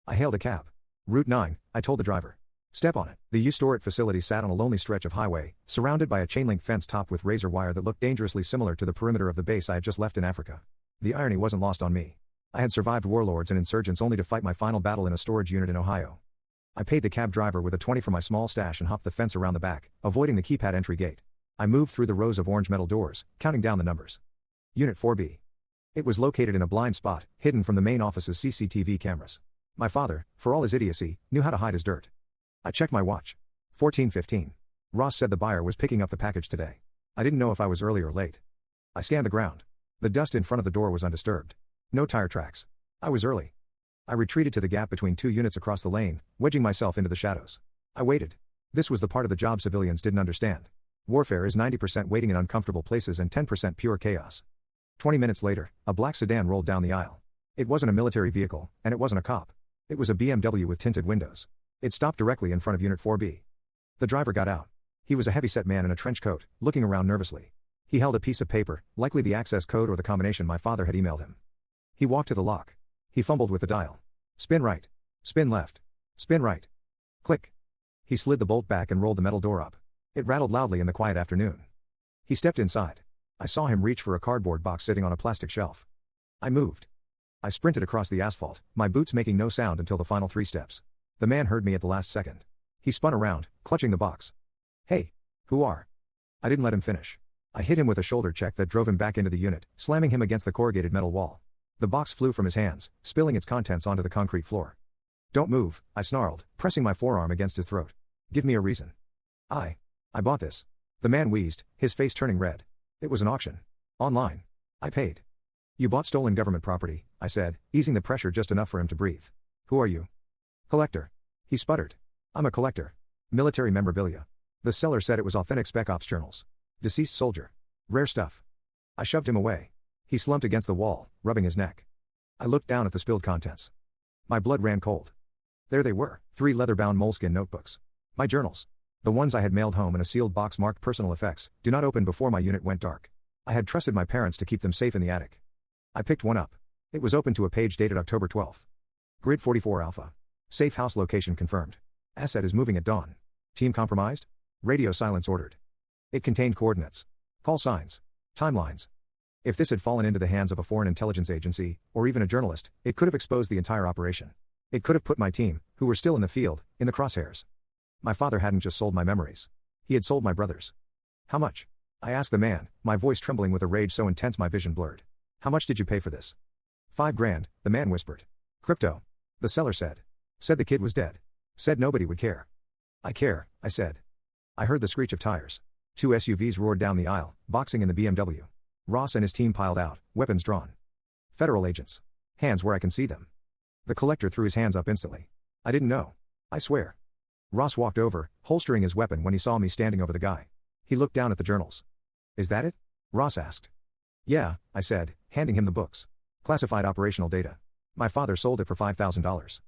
I hailed a cab. Route 9, I told the driver. Step on it. The U-Store-It facility sat on a lonely stretch of highway, surrounded by a chain-link fence topped with razor wire that looked dangerously similar to the perimeter of the base I had just left in Africa. The irony wasn't lost on me. I had survived warlords and insurgents only to fight my final battle in a storage unit in Ohio. I paid the cab driver with a 20 from my small stash and hopped the fence around the back, avoiding the keypad entry gate. I moved through the rows of orange metal doors, counting down the numbers. Unit 4B. It was located in a blind spot, hidden from the main office's CCTV cameras. My father, for all his idiocy, knew how to hide his dirt. I checked my watch. 14:15. Ross said the buyer was picking up the package today. I didn't know if I was early or late. I scanned the ground. The dust in front of the door was undisturbed. No tire tracks. I was early. I retreated to the gap between two units across the lane, wedging myself into the shadows. I waited. This was the part of the job civilians didn't understand. Warfare is 90% waiting in uncomfortable places and 10% pure chaos. 20 minutes later, a black sedan rolled down the aisle. It wasn't a military vehicle, and it wasn't a cop. It was a BMW with tinted windows. It stopped directly in front of Unit 4B. The driver got out. He was a heavy-set man in a trench coat, looking around nervously. He held a piece of paper, likely the access code or the combination my father had emailed him. He walked to the lock. He fumbled with the dial. Spin right. Spin left. Spin right. Click. He slid the bolt back and rolled the metal door up. It rattled loudly in the quiet afternoon. He stepped inside. I saw him reach for a cardboard box sitting on a plastic shelf. I moved. I sprinted across the asphalt, my boots making no sound until the final 3 steps. The man heard me at the last second. He spun around, clutching the box. Hey, who are? I didn't let him finish. I hit him with a shoulder check that drove him back into the unit, slamming him against the corrugated metal wall. The box flew from his hands, spilling its contents onto the concrete floor. Don't move, I snarled, pressing my forearm against his throat. Give me a reason. I bought this. The man wheezed, his face turning red. It was an auction. Online. I paid. You bought stolen government property, I said, easing the pressure just enough for him to breathe. Who are you? Collector. He sputtered. I'm a collector. Military memorabilia. The seller said it was authentic Spec Ops journals. Deceased soldier. Rare stuff. I shoved him away. He slumped against the wall, rubbing his neck. I looked down at the spilled contents. My blood ran cold. There they were, 3 leather-bound moleskin notebooks. My journals. The ones I had mailed home in a sealed box marked personal effects, do not open before my unit went dark. I had trusted my parents to keep them safe in the attic. I picked one up. It was open to a page dated October 12. Grid 44 Alpha. Safe house location confirmed. Asset is moving at dawn. Team compromised? Radio silence ordered. It contained coordinates. Call signs. Timelines. If this had fallen into the hands of a foreign intelligence agency, or even a journalist, it could have exposed the entire operation. It could have put my team, who were still in the field, in the crosshairs. My father hadn't just sold my memories. He had sold my brothers. How much? I asked the man, my voice trembling with a rage so intense my vision blurred. How much did you pay for this? $5,000, the man whispered. Crypto. The seller said. Said the kid was dead. Said nobody would care. I care, I said. I heard the screech of tires. 2 SUVs roared down the aisle, boxing in the BMW. Ross and his team piled out, weapons drawn. Federal agents. Hands where I can see them. The collector threw his hands up instantly. I didn't know. I swear. Ross walked over, holstering his weapon when he saw me standing over the guy. He looked down at the journals. Is that it? Ross asked. Yeah, I said, handing him the books. Classified operational data. My father sold it for $5,000.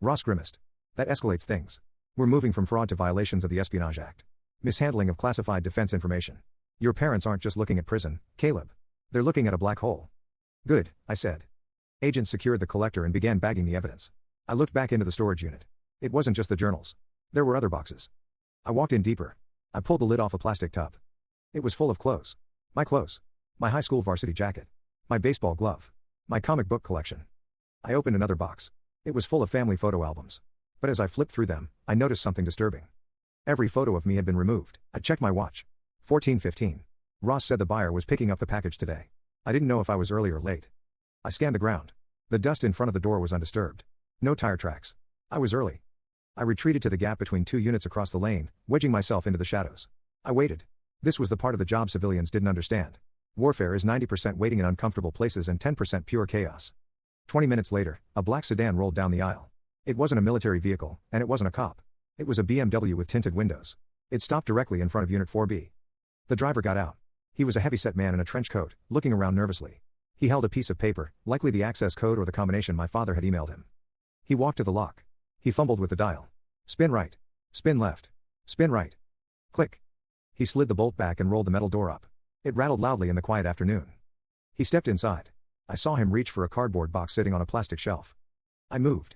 Ross grimaced. That escalates things. We're moving from fraud to violations of the Espionage Act. Mishandling of classified defense information. Your parents aren't just looking at prison, Caleb. They're looking at a black hole. Good, I said. Agents secured the collector and began bagging the evidence. I looked back into the storage unit. It wasn't just the journals. There were other boxes. I walked in deeper. I pulled the lid off a plastic tub. It was full of clothes. My clothes. My high school varsity jacket. My baseball glove. My comic book collection. I opened another box. It was full of family photo albums. But as I flipped through them, I noticed something disturbing. Every photo of me had been removed. I checked my watch. 14:15. Ross said the buyer was picking up the package today. I didn't know if I was early or late. I scanned the ground. The dust in front of the door was undisturbed. No tire tracks. I was early. I retreated to the gap between 2 units across the lane, wedging myself into the shadows. I waited. This was the part of the job civilians didn't understand. Warfare is 90% waiting in uncomfortable places and 10% pure chaos. 20 minutes later, a black sedan rolled down the aisle. It wasn't a military vehicle, and it wasn't a cop. It was a BMW with tinted windows. It stopped directly in front of Unit 4B. The driver got out. He was a heavy-set man in a trench coat, looking around nervously. He held a piece of paper, likely the access code or the combination my father had emailed him. He walked to the lock. He fumbled with the dial. Spin right. Spin left. Spin right. Click. He slid the bolt back and rolled the metal door up. It rattled loudly in the quiet afternoon. He stepped inside. I saw him reach for a cardboard box sitting on a plastic shelf. I moved.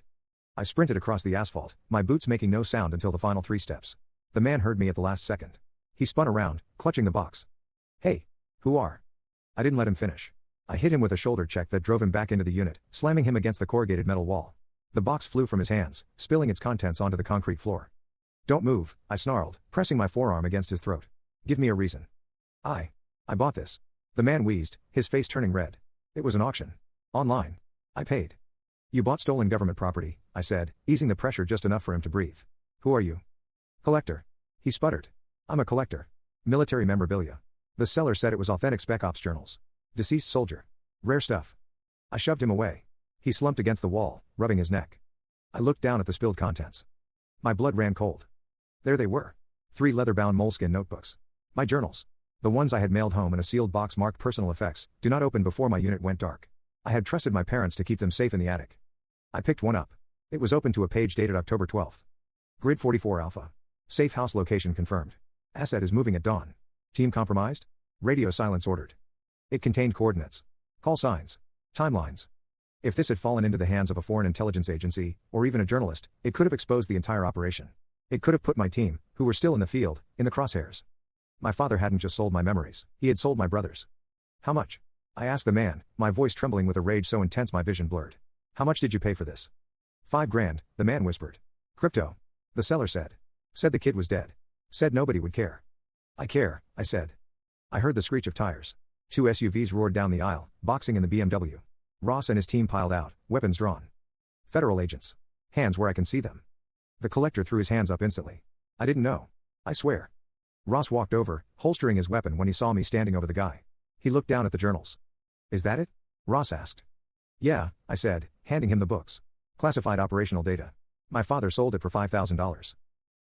I sprinted across the asphalt, my boots making no sound until the final 3 steps. The man heard me at the last second. He spun around, clutching the box. Hey, who are? I didn't let him finish. I hit him with a shoulder check that drove him back into the unit, slamming him against the corrugated metal wall. The box flew from his hands, spilling its contents onto the concrete floor. Don't move, I snarled, pressing my forearm against his throat. Give me a reason. I bought this. The man wheezed, his face turning red. It was an auction. Online. I paid. You bought stolen government property, I said, easing the pressure just enough for him to breathe. Who are you? Collector. He sputtered. I'm a collector. Military memorabilia. The seller said it was authentic Spec Ops journals. Deceased soldier. Rare stuff. I shoved him away. He slumped against the wall, rubbing his neck. I looked down at the spilled contents. My blood ran cold. There they were. 3 leather-bound moleskin notebooks. My journals. The ones I had mailed home in a sealed box marked personal effects, do not open before my unit went dark. I had trusted my parents to keep them safe in the attic. I picked one up. It was open to a page dated October 12th. Grid 44 Alpha. Safe house location confirmed. Asset is moving at dawn. Team compromised? Radio silence ordered. It contained coordinates. Call signs. Timelines. If this had fallen into the hands of a foreign intelligence agency, or even a journalist, it could have exposed the entire operation. It could have put my team, who were still in the field, in the crosshairs. My father hadn't just sold my memories, he had sold my brothers. How much? I asked the man, my voice trembling with a rage so intense my vision blurred. How much did you pay for this? $5,000, the man whispered. Crypto. The seller said. Said the kid was dead. Said nobody would care. I care, I said. I heard the screech of tires. 2 SUVs roared down the aisle, boxing in the BMW. Ross and his team piled out, weapons drawn. Federal agents. Hands where I can see them. The collector threw his hands up instantly. I didn't know. I swear. Ross walked over, holstering his weapon when he saw me standing over the guy. He looked down at the journals. Is that it? Ross asked. Yeah, I said, handing him the books. Classified operational data. My father sold it for $5,000.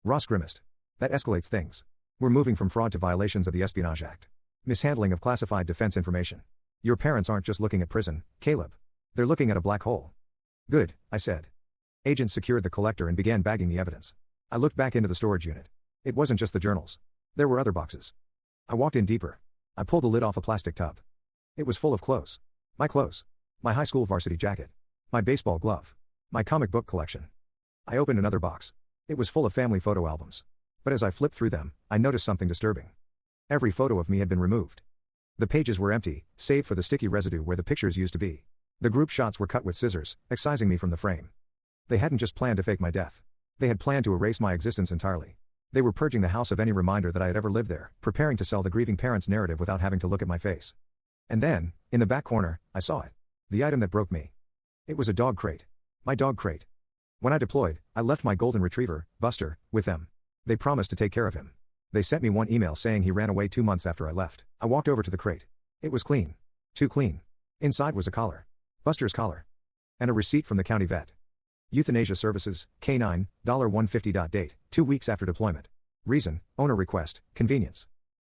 Ross grimaced. That escalates things. We're moving from fraud to violations of the Espionage Act. Mishandling of classified defense information. Your parents aren't just looking at prison, Caleb. They're looking at a black hole. Good, I said. Agents secured the collector and began bagging the evidence. I looked back into the storage unit. It wasn't just the journals. There were other boxes. I walked in deeper. I pulled the lid off a plastic tub. It was full of clothes. My clothes. My high school varsity jacket. My baseball glove. My comic book collection. I opened another box. It was full of family photo albums. But as I flipped through them, I noticed something disturbing. Every photo of me had been removed. The pages were empty, save for the sticky residue where the pictures used to be. The group shots were cut with scissors, excising me from the frame. They hadn't just planned to fake my death. They had planned to erase my existence entirely. They were purging the house of any reminder that I had ever lived there, preparing to sell the grieving parents' narrative without having to look at my face. And then, in the back corner, I saw it. The item that broke me. It was a dog crate. My dog crate. When I deployed, I left my golden retriever, Buster, with them. They promised to take care of him. They sent me one email saying he ran away 2 months after I left. I walked over to the crate. It was clean. Too clean. Inside was a collar. Buster's collar. And a receipt from the county vet. Euthanasia Services, K9, $150. Date, 2 weeks after deployment. Reason, owner request, convenience.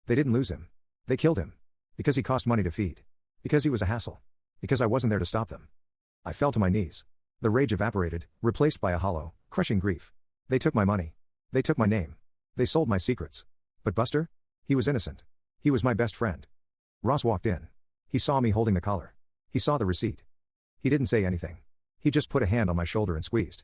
They didn't lose him. They killed him. Because he cost money to feed. Because he was a hassle. Because I wasn't there to stop them. I fell to my knees. The rage evaporated, replaced by a hollow, crushing grief. They took my money. They took my name. They sold my secrets. But Buster? He was innocent. He was my best friend. Ross walked in. He saw me holding the collar. He saw the receipt. He didn't say anything. He just put a hand on my shoulder and squeezed.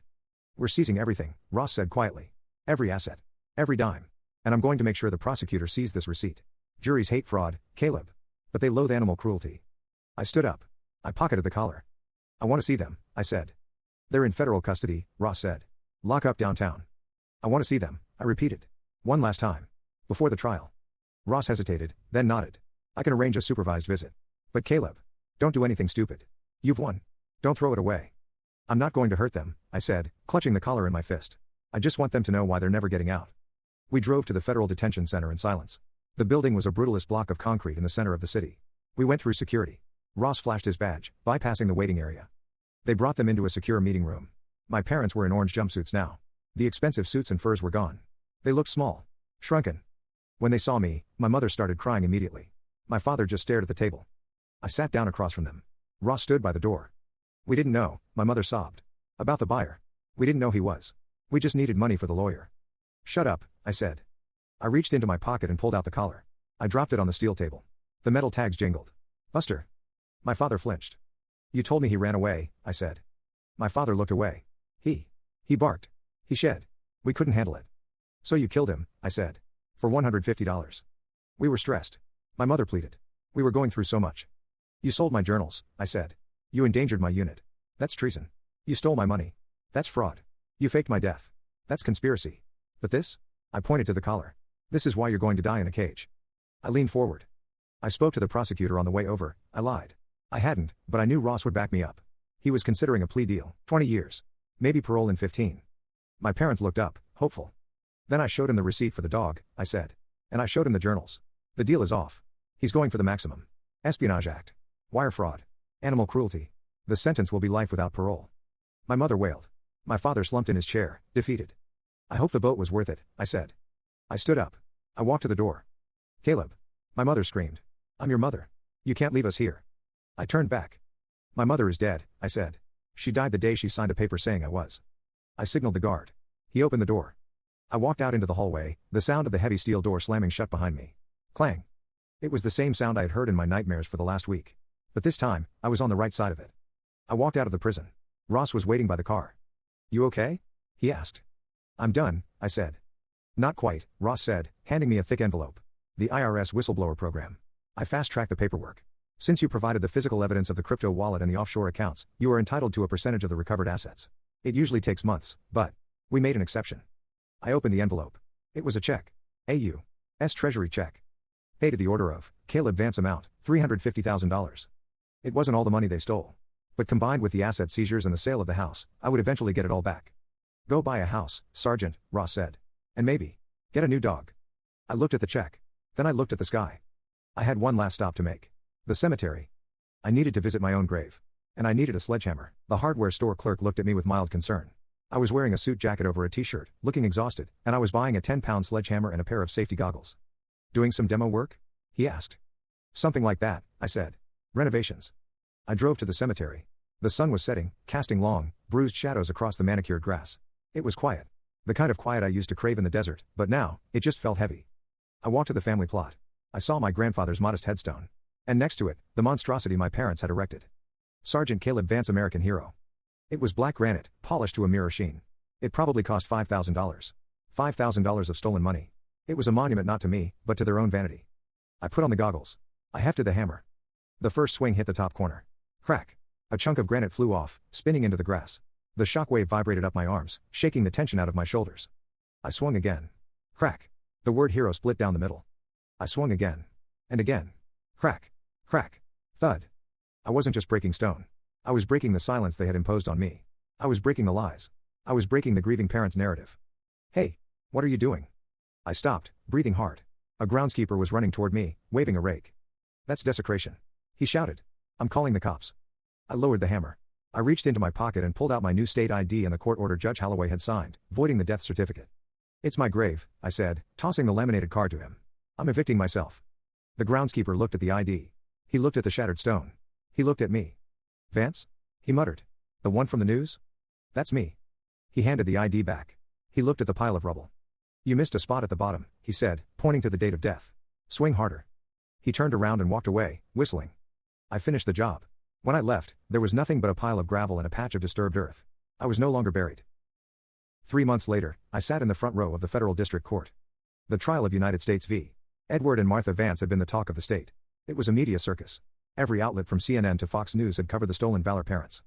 We're seizing everything, Ross said quietly. Every asset. Every dime. And I'm going to make sure the prosecutor sees this receipt. Juries hate fraud, Caleb. But they loathe animal cruelty. I stood up. I pocketed the collar. I want to see them, I said. They're in federal custody, Ross said. Lock up downtown. I want to see them, I repeated. One last time. Before the trial. Ross hesitated, then nodded. I can arrange a supervised visit. But Caleb. Don't do anything stupid. You've won. Don't throw it away. I'm not going to hurt them, I said, clutching the collar in my fist. I just want them to know why they're never getting out. We drove to the Federal Detention Center in silence. The building was a brutalist block of concrete in the center of the city. We went through security. Ross flashed his badge, bypassing the waiting area. They brought them into a secure meeting room. My parents were in orange jumpsuits now. The expensive suits and furs were gone. They looked small. Shrunken. When they saw me, my mother started crying immediately. My father just stared at the table. I sat down across from them. Ross stood by the door. We didn't know, my mother sobbed. About the buyer. We didn't know he was. We just needed money for the lawyer. Shut up, I said. I reached into my pocket and pulled out the collar. I dropped it on the steel table. The metal tags jingled. Buster. My father flinched. You told me he ran away, I said. My father looked away. He barked. He shed. We couldn't handle it. So you killed him, I said. For $150. We were stressed. My mother pleaded. We were going through so much. You sold my journals, I said. You endangered my unit. That's treason. You stole my money. That's fraud. You faked my death. That's conspiracy. But this? I pointed to the collar. This is why you're going to die in a cage. I leaned forward. I spoke to the prosecutor on the way over. I lied. I hadn't, but I knew Ross would back me up. He was considering a plea deal, 20 years. Maybe parole in 15. My parents looked up, hopeful. Then I showed him the receipt for the dog, I said. And I showed him the journals. The deal is off. He's going for the maximum. Espionage Act. Wire fraud. Animal cruelty. The sentence will be life without parole. My mother wailed. My father slumped in his chair, defeated. I hope the boat was worth it, I said. I stood up. I walked to the door. Caleb. My mother screamed. I'm your mother. You can't leave us here. I turned back. My mother is dead, I said. She died the day she signed a paper saying I was. I signaled the guard. He opened the door. I walked out into the hallway, the sound of the heavy steel door slamming shut behind me. Clang. It was the same sound I had heard in my nightmares for the last week. But this time, I was on the right side of it. I walked out of the prison. Ross was waiting by the car. You okay? He asked. I'm done, I said. Not quite, Ross said, handing me a thick envelope. The IRS whistleblower program. I fast-tracked the paperwork. Since you provided the physical evidence of the crypto wallet and the offshore accounts, you are entitled to a percentage of the recovered assets. It usually takes months, but we made an exception. I opened the envelope. It was a check. A.U.S. Treasury check. Paid at the order of Caleb Vance amount, $350,000. It wasn't all the money they stole. But combined with the asset seizures and the sale of the house, I would eventually get it all back. Go buy a house, Sergeant, Ross said. And maybe get a new dog. I looked at the check. Then I looked at the sky. I had one last stop to make. The cemetery. I needed to visit my own grave. And I needed a sledgehammer. The hardware store clerk looked at me with mild concern. I was wearing a suit jacket over a t-shirt, looking exhausted, and I was buying a 10-pound sledgehammer and a pair of safety goggles. Doing some demo work? He asked. Something like that, I said. Renovations. I drove to the cemetery. The sun was setting, casting long, bruised shadows across the manicured grass. It was quiet. The kind of quiet I used to crave in the desert, but now, it just felt heavy. I walked to the family plot. I saw my grandfather's modest headstone. And next to it, the monstrosity my parents had erected. Sergeant Caleb Vance, American hero. It was black granite, polished to a mirror sheen. It probably cost $5,000. $5,000 of stolen money. It was a monument not to me, but to their own vanity. I put on the goggles. I hefted the hammer. The first swing hit the top corner. Crack. A chunk of granite flew off, spinning into the grass. The shockwave vibrated up my arms, shaking the tension out of my shoulders. I swung again. Crack. The word hero split down the middle. I swung again. And again. Crack. Crack. Thud. I wasn't just breaking stone. I was breaking the silence they had imposed on me. I was breaking the lies. I was breaking the grieving parents' narrative. Hey, what are you doing? I stopped, breathing hard. A groundskeeper was running toward me, waving a rake. That's desecration. He shouted. I'm calling the cops. I lowered the hammer. I reached into my pocket and pulled out my new state ID and the court order Judge Holloway had signed, voiding the death certificate. It's my grave, I said, tossing the laminated card to him. I'm evicting myself. The groundskeeper looked at the ID. He looked at the shattered stone. He looked at me. Vance? He muttered. The one from the news? That's me. He handed the ID back. He looked at the pile of rubble. You missed a spot at the bottom, he said, pointing to the date of death. Swing harder. He turned around and walked away, whistling. I finished the job. When I left, there was nothing but a pile of gravel and a patch of disturbed earth. I was no longer buried. 3 months later, I sat in the front row of the federal district court. The trial of United States v. Edward and Martha Vance had been the talk of the state. It was a media circus. Every outlet from CNN to Fox News had covered the stolen valor parents.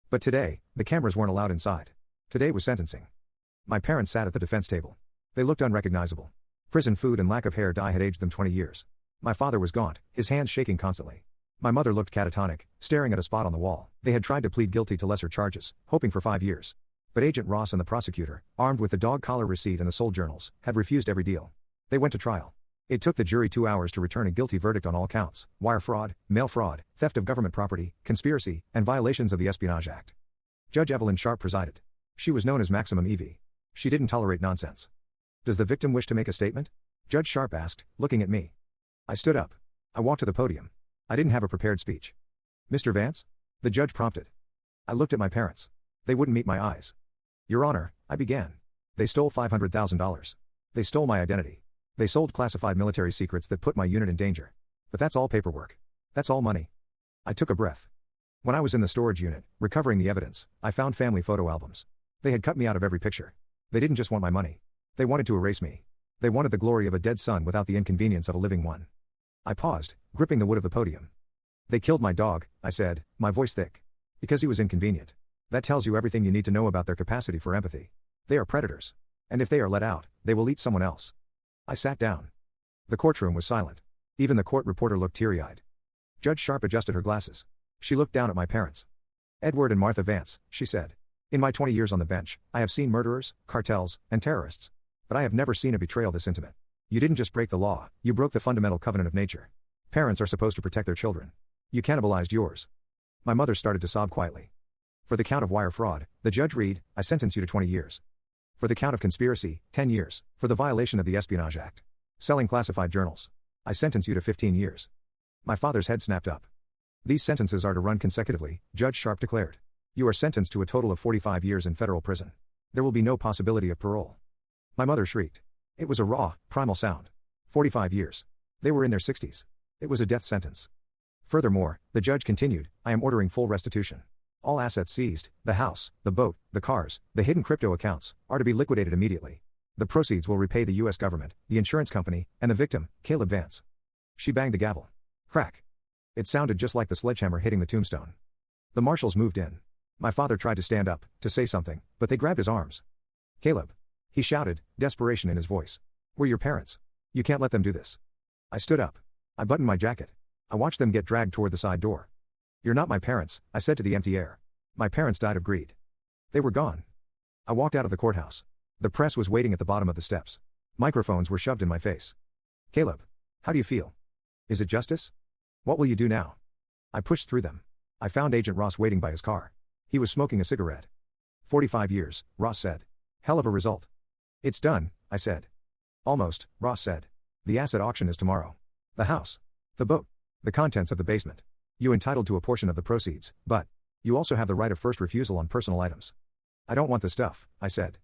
But today, the cameras weren't allowed inside. Today was sentencing. My parents sat at the defense table. They looked unrecognizable. Prison food and lack of hair dye had aged them 20 years. My father was gaunt, his hands shaking constantly. My mother looked catatonic, staring at a spot on the wall. They had tried to plead guilty to lesser charges, hoping for 5 years. But Agent Ross and the prosecutor, armed with the dog collar receipt and the sold journals, had refused every deal. They went to trial. It took the jury 2 hours to return a guilty verdict on all counts: wire fraud, mail fraud, theft of government property, conspiracy, and violations of the Espionage Act. Judge Evelyn Sharp presided. She was known as Maximum EV. She didn't tolerate nonsense. Does the victim wish to make a statement? Judge Sharp asked, looking at me. I stood up. I walked to the podium. I didn't have a prepared speech. Mr. Vance? The judge prompted. I looked at my parents. They wouldn't meet my eyes. Your Honor, I began. They stole $500,000. They stole my identity. They sold classified military secrets that put my unit in danger. But that's all paperwork. That's all money. I took a breath. When I was in the storage unit, recovering the evidence, I found family photo albums. They had cut me out of every picture. They didn't just want my money. They wanted to erase me. They wanted the glory of a dead son without the inconvenience of a living one. I paused, gripping the wood of the podium. They killed my dog, I said, my voice thick. Because he was inconvenient. That tells you everything you need to know about their capacity for empathy. They are predators. And if they are let out, they will eat someone else. I sat down. The courtroom was silent. Even the court reporter looked teary-eyed. Judge Sharp adjusted her glasses. She looked down at my parents. Edward and Martha Vance, she said. In my 20 years on the bench, I have seen murderers, cartels, and terrorists. But I have never seen a betrayal this intimate. You didn't just break the law, you broke the fundamental covenant of nature. Parents are supposed to protect their children. You cannibalized yours. My mother started to sob quietly. For the count of wire fraud, the judge read, I sentence you to 20 years. For the count of conspiracy, 10 years. For the violation of the Espionage Act, selling classified journals, I sentence you to 15 years. My father's head snapped up. These sentences are to run consecutively, Judge Sharp declared. You are sentenced to a total of 45 years in federal prison. There will be no possibility of parole. My mother shrieked. It was a raw, primal sound. 45 years. They were in their 60s. It was a death sentence. Furthermore, the judge continued, I am ordering full restitution. All assets seized, the house, the boat, the cars, the hidden crypto accounts, are to be liquidated immediately. The proceeds will repay the U.S. government, the insurance company, and the victim, Caleb Vance. She banged the gavel. Crack. It sounded just like the sledgehammer hitting the tombstone. The marshals moved in. My father tried to stand up, to say something, but they grabbed his arms. Caleb. He shouted, desperation in his voice. We're your parents. You can't let them do this. I stood up. I buttoned my jacket. I watched them get dragged toward the side door. You're not my parents, I said to the empty air. My parents died of greed. They were gone. I walked out of the courthouse. The press was waiting at the bottom of the steps. Microphones were shoved in my face. Caleb. How do you feel? Is it justice? What will you do now? I pushed through them. I found Agent Ross waiting by his car. He was smoking a cigarette. 45 years, Ross said. Hell of a result. It's done, I said. Almost, Ross said. The asset auction is tomorrow. The house. The boat. The contents of the basement. You entitled to a portion of the proceeds, but you also have the right of first refusal on personal items. I don't want the stuff, I said.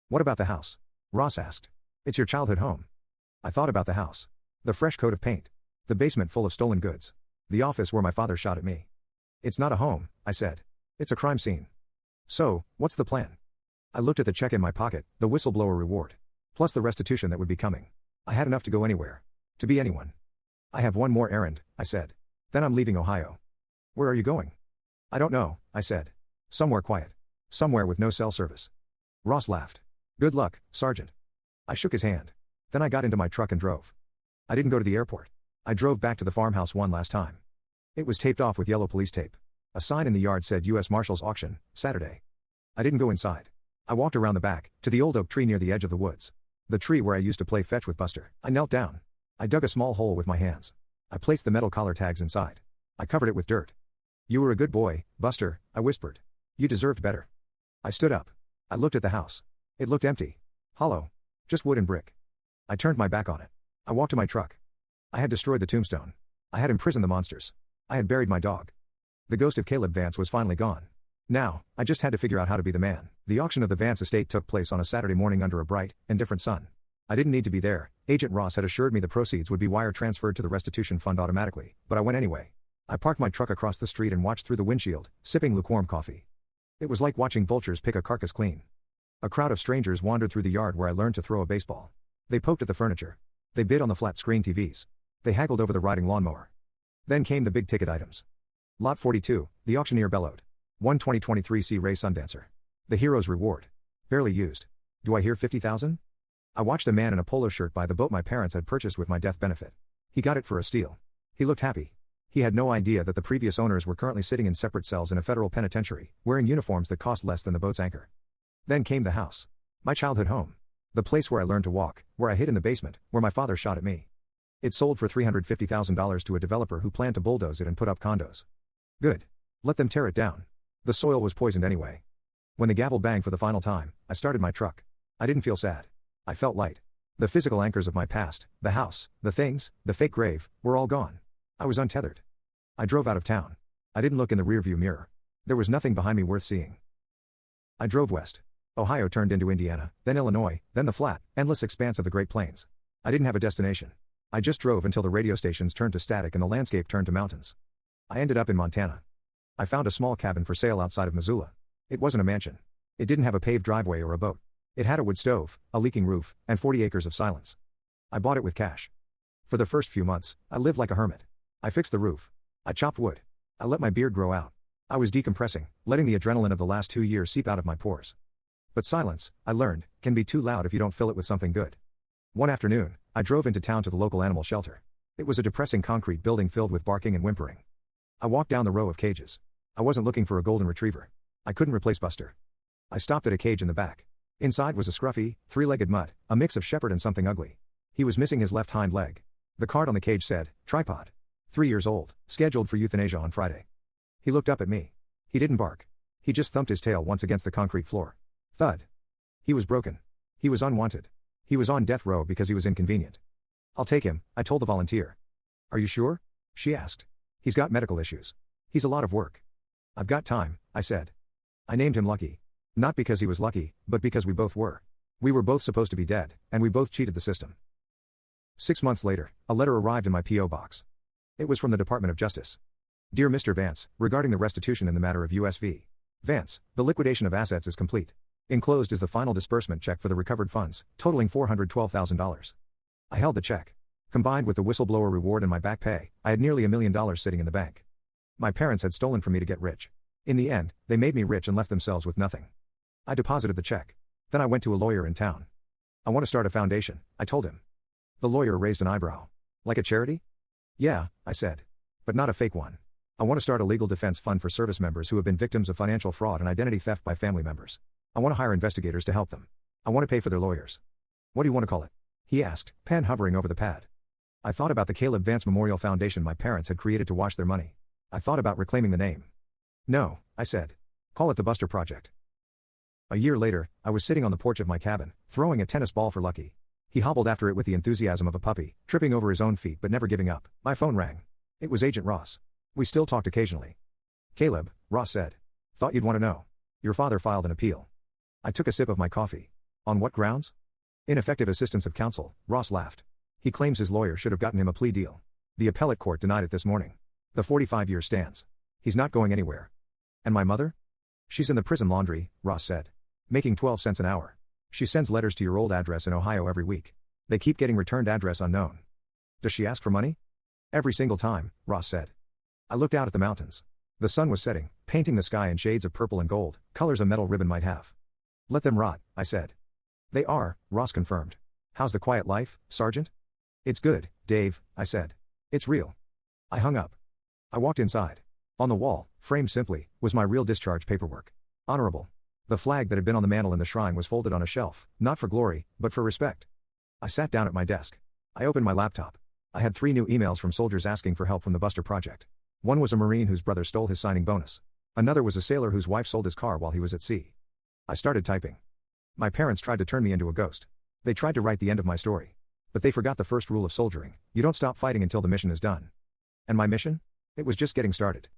What about the house? Ross asked. It's your childhood home. I thought about the house. The fresh coat of paint. The basement full of stolen goods. The office where my father shot at me. It's not a home, I said. It's a crime scene. So, what's the plan? I looked at the check in my pocket, the whistleblower reward. Plus the restitution that would be coming. I had enough to go anywhere. To be anyone. I have one more errand, I said. Then I'm leaving Ohio. Where are you going? I don't know, I said. Somewhere quiet. Somewhere with no cell service. Ross laughed. Good luck, Sergeant. I shook his hand. Then I got into my truck and drove. I didn't go to the airport. I drove back to the farmhouse one last time. It was taped off with yellow police tape. A sign in the yard said U.S. Marshals Auction, Saturday. I didn't go inside. I walked around the back, to the old oak tree near the edge of the woods. The tree where I used to play fetch with Buster. I knelt down. I dug a small hole with my hands. I placed the metal collar tags inside. I covered it with dirt. You were a good boy, Buster, I whispered. You deserved better. I stood up. I looked at the house. It looked empty. Hollow. Just wood and brick. I turned my back on it. I walked to my truck. I had destroyed the tombstone. I had imprisoned the monsters. I had buried my dog. The ghost of Caleb Vance was finally gone. Now, I just had to figure out how to be the man. The auction of the Vance estate took place on a Saturday morning under a bright, indifferent sun. I didn't need to be there. Agent Ross had assured me the proceeds would be wire transferred to the restitution fund automatically, but I went anyway. I parked my truck across the street and watched through the windshield, sipping lukewarm coffee. It was like watching vultures pick a carcass clean. A crowd of strangers wandered through the yard where I learned to throw a baseball. They poked at the furniture. They bid on the flat-screen TVs. They haggled over the riding lawnmower. Then came the big-ticket items. Lot 42, the auctioneer bellowed. 1 2023 Sea Ray Sundancer. The hero's reward. Barely used. Do I hear 50,000? I watched a man in a polo shirt buy the boat my parents had purchased with my death benefit. He got it for a steal. He looked happy. He had no idea that the previous owners were currently sitting in separate cells in a federal penitentiary, wearing uniforms that cost less than the boat's anchor. Then came the house. My childhood home. The place where I learned to walk, where I hid in the basement, where my father shot at me. It sold for $350,000 to a developer who planned to bulldoze it and put up condos. Good. Let them tear it down. The soil was poisoned anyway. When the gavel banged for the final time, I started my truck. I didn't feel sad. I felt light. The physical anchors of my past, the house, the things, the fake grave, were all gone. I was untethered. I drove out of town. I didn't look in the rearview mirror. There was nothing behind me worth seeing. I drove west. Ohio turned into Indiana, then Illinois, then the flat, endless expanse of the Great Plains. I didn't have a destination. I just drove until the radio stations turned to static and the landscape turned to mountains. I ended up in Montana. I found a small cabin for sale outside of Missoula. It wasn't a mansion. It didn't have a paved driveway or a boat. It had a wood stove, a leaking roof, and 40 acres of silence. I bought it with cash. For the first few months, I lived like a hermit. I fixed the roof. I chopped wood. I let my beard grow out. I was decompressing, letting the adrenaline of the last 2 years seep out of my pores. But silence, I learned, can be too loud if you don't fill it with something good. One afternoon, I drove into town to the local animal shelter. It was a depressing concrete building filled with barking and whimpering. I walked down the row of cages. I wasn't looking for a golden retriever. I couldn't replace Buster. I stopped at a cage in the back. Inside was a scruffy, three-legged mutt, a mix of shepherd and something ugly. He was missing his left hind leg. The card on the cage said, "Tripod. 3 years old, scheduled for euthanasia on Friday." He looked up at me. He didn't bark. He just thumped his tail once against the concrete floor. Thud. He was broken. He was unwanted. He was on death row because he was inconvenient. "I'll take him," I told the volunteer. "Are you sure?" she asked. "He's got medical issues. He's a lot of work." "I've got time," I said. I named him Lucky. Not because he was lucky, but because we both were. We were both supposed to be dead, and we both cheated the system. 6 months later, a letter arrived in my P.O. box. It was from the Department of Justice. "Dear Mr. Vance, regarding the restitution in the matter of U.S.V. Vance, the liquidation of assets is complete. Enclosed is the final disbursement check for the recovered funds, totaling $412,000. I held the check. Combined with the whistleblower reward and my back pay, I had nearly $1 million sitting in the bank. My parents had stolen from me to get rich. In the end, they made me rich and left themselves with nothing. I deposited the check. Then I went to a lawyer in town. "I want to start a foundation," I told him. The lawyer raised an eyebrow. "Like a charity?" "Yeah," I said. "But not a fake one. I want to start a legal defense fund for service members who have been victims of financial fraud and identity theft by family members. I want to hire investigators to help them. I want to pay for their lawyers." "What do you want to call it?" he asked, pen hovering over the pad. I thought about the Caleb Vance Memorial Foundation my parents had created to wash their money. I thought about reclaiming the name. "No," I said. "Call it the Buster Project." A year later, I was sitting on the porch of my cabin, throwing a tennis ball for Lucky. He hobbled after it with the enthusiasm of a puppy, tripping over his own feet but never giving up. My phone rang. It was Agent Ross. We still talked occasionally. "Caleb," Ross said. "Thought you'd want to know. Your father filed an appeal." I took a sip of my coffee. "On what grounds?" "Ineffective assistance of counsel," Ross laughed. "He claims his lawyer should have gotten him a plea deal. The appellate court denied it this morning. The 45-year stands. He's not going anywhere." "And my mother?" "She's in the prison laundry," Ross said. "Making 12 cents an hour. She sends letters to your old address in Ohio every week. They keep getting returned address unknown." "Does she ask for money?" "Every single time," Ross said. I looked out at the mountains. The sun was setting, painting the sky in shades of purple and gold, colors a metal ribbon might have. "Let them rot," I said. "They are," Ross confirmed. "How's the quiet life, Sergeant?" "It's good, Dave," I said. "It's real." I hung up. I walked inside. On the wall, framed simply, was my real discharge paperwork. Honorable. The flag that had been on the mantle in the shrine was folded on a shelf, not for glory, but for respect. I sat down at my desk. I opened my laptop. I had 3 new emails from soldiers asking for help from the Buster Project. One was a Marine whose brother stole his signing bonus. Another was a sailor whose wife sold his car while he was at sea. I started typing. My parents tried to turn me into a ghost. They tried to write the end of my story. But they forgot the first rule of soldiering: you don't stop fighting until the mission is done. And my mission? It was just getting started.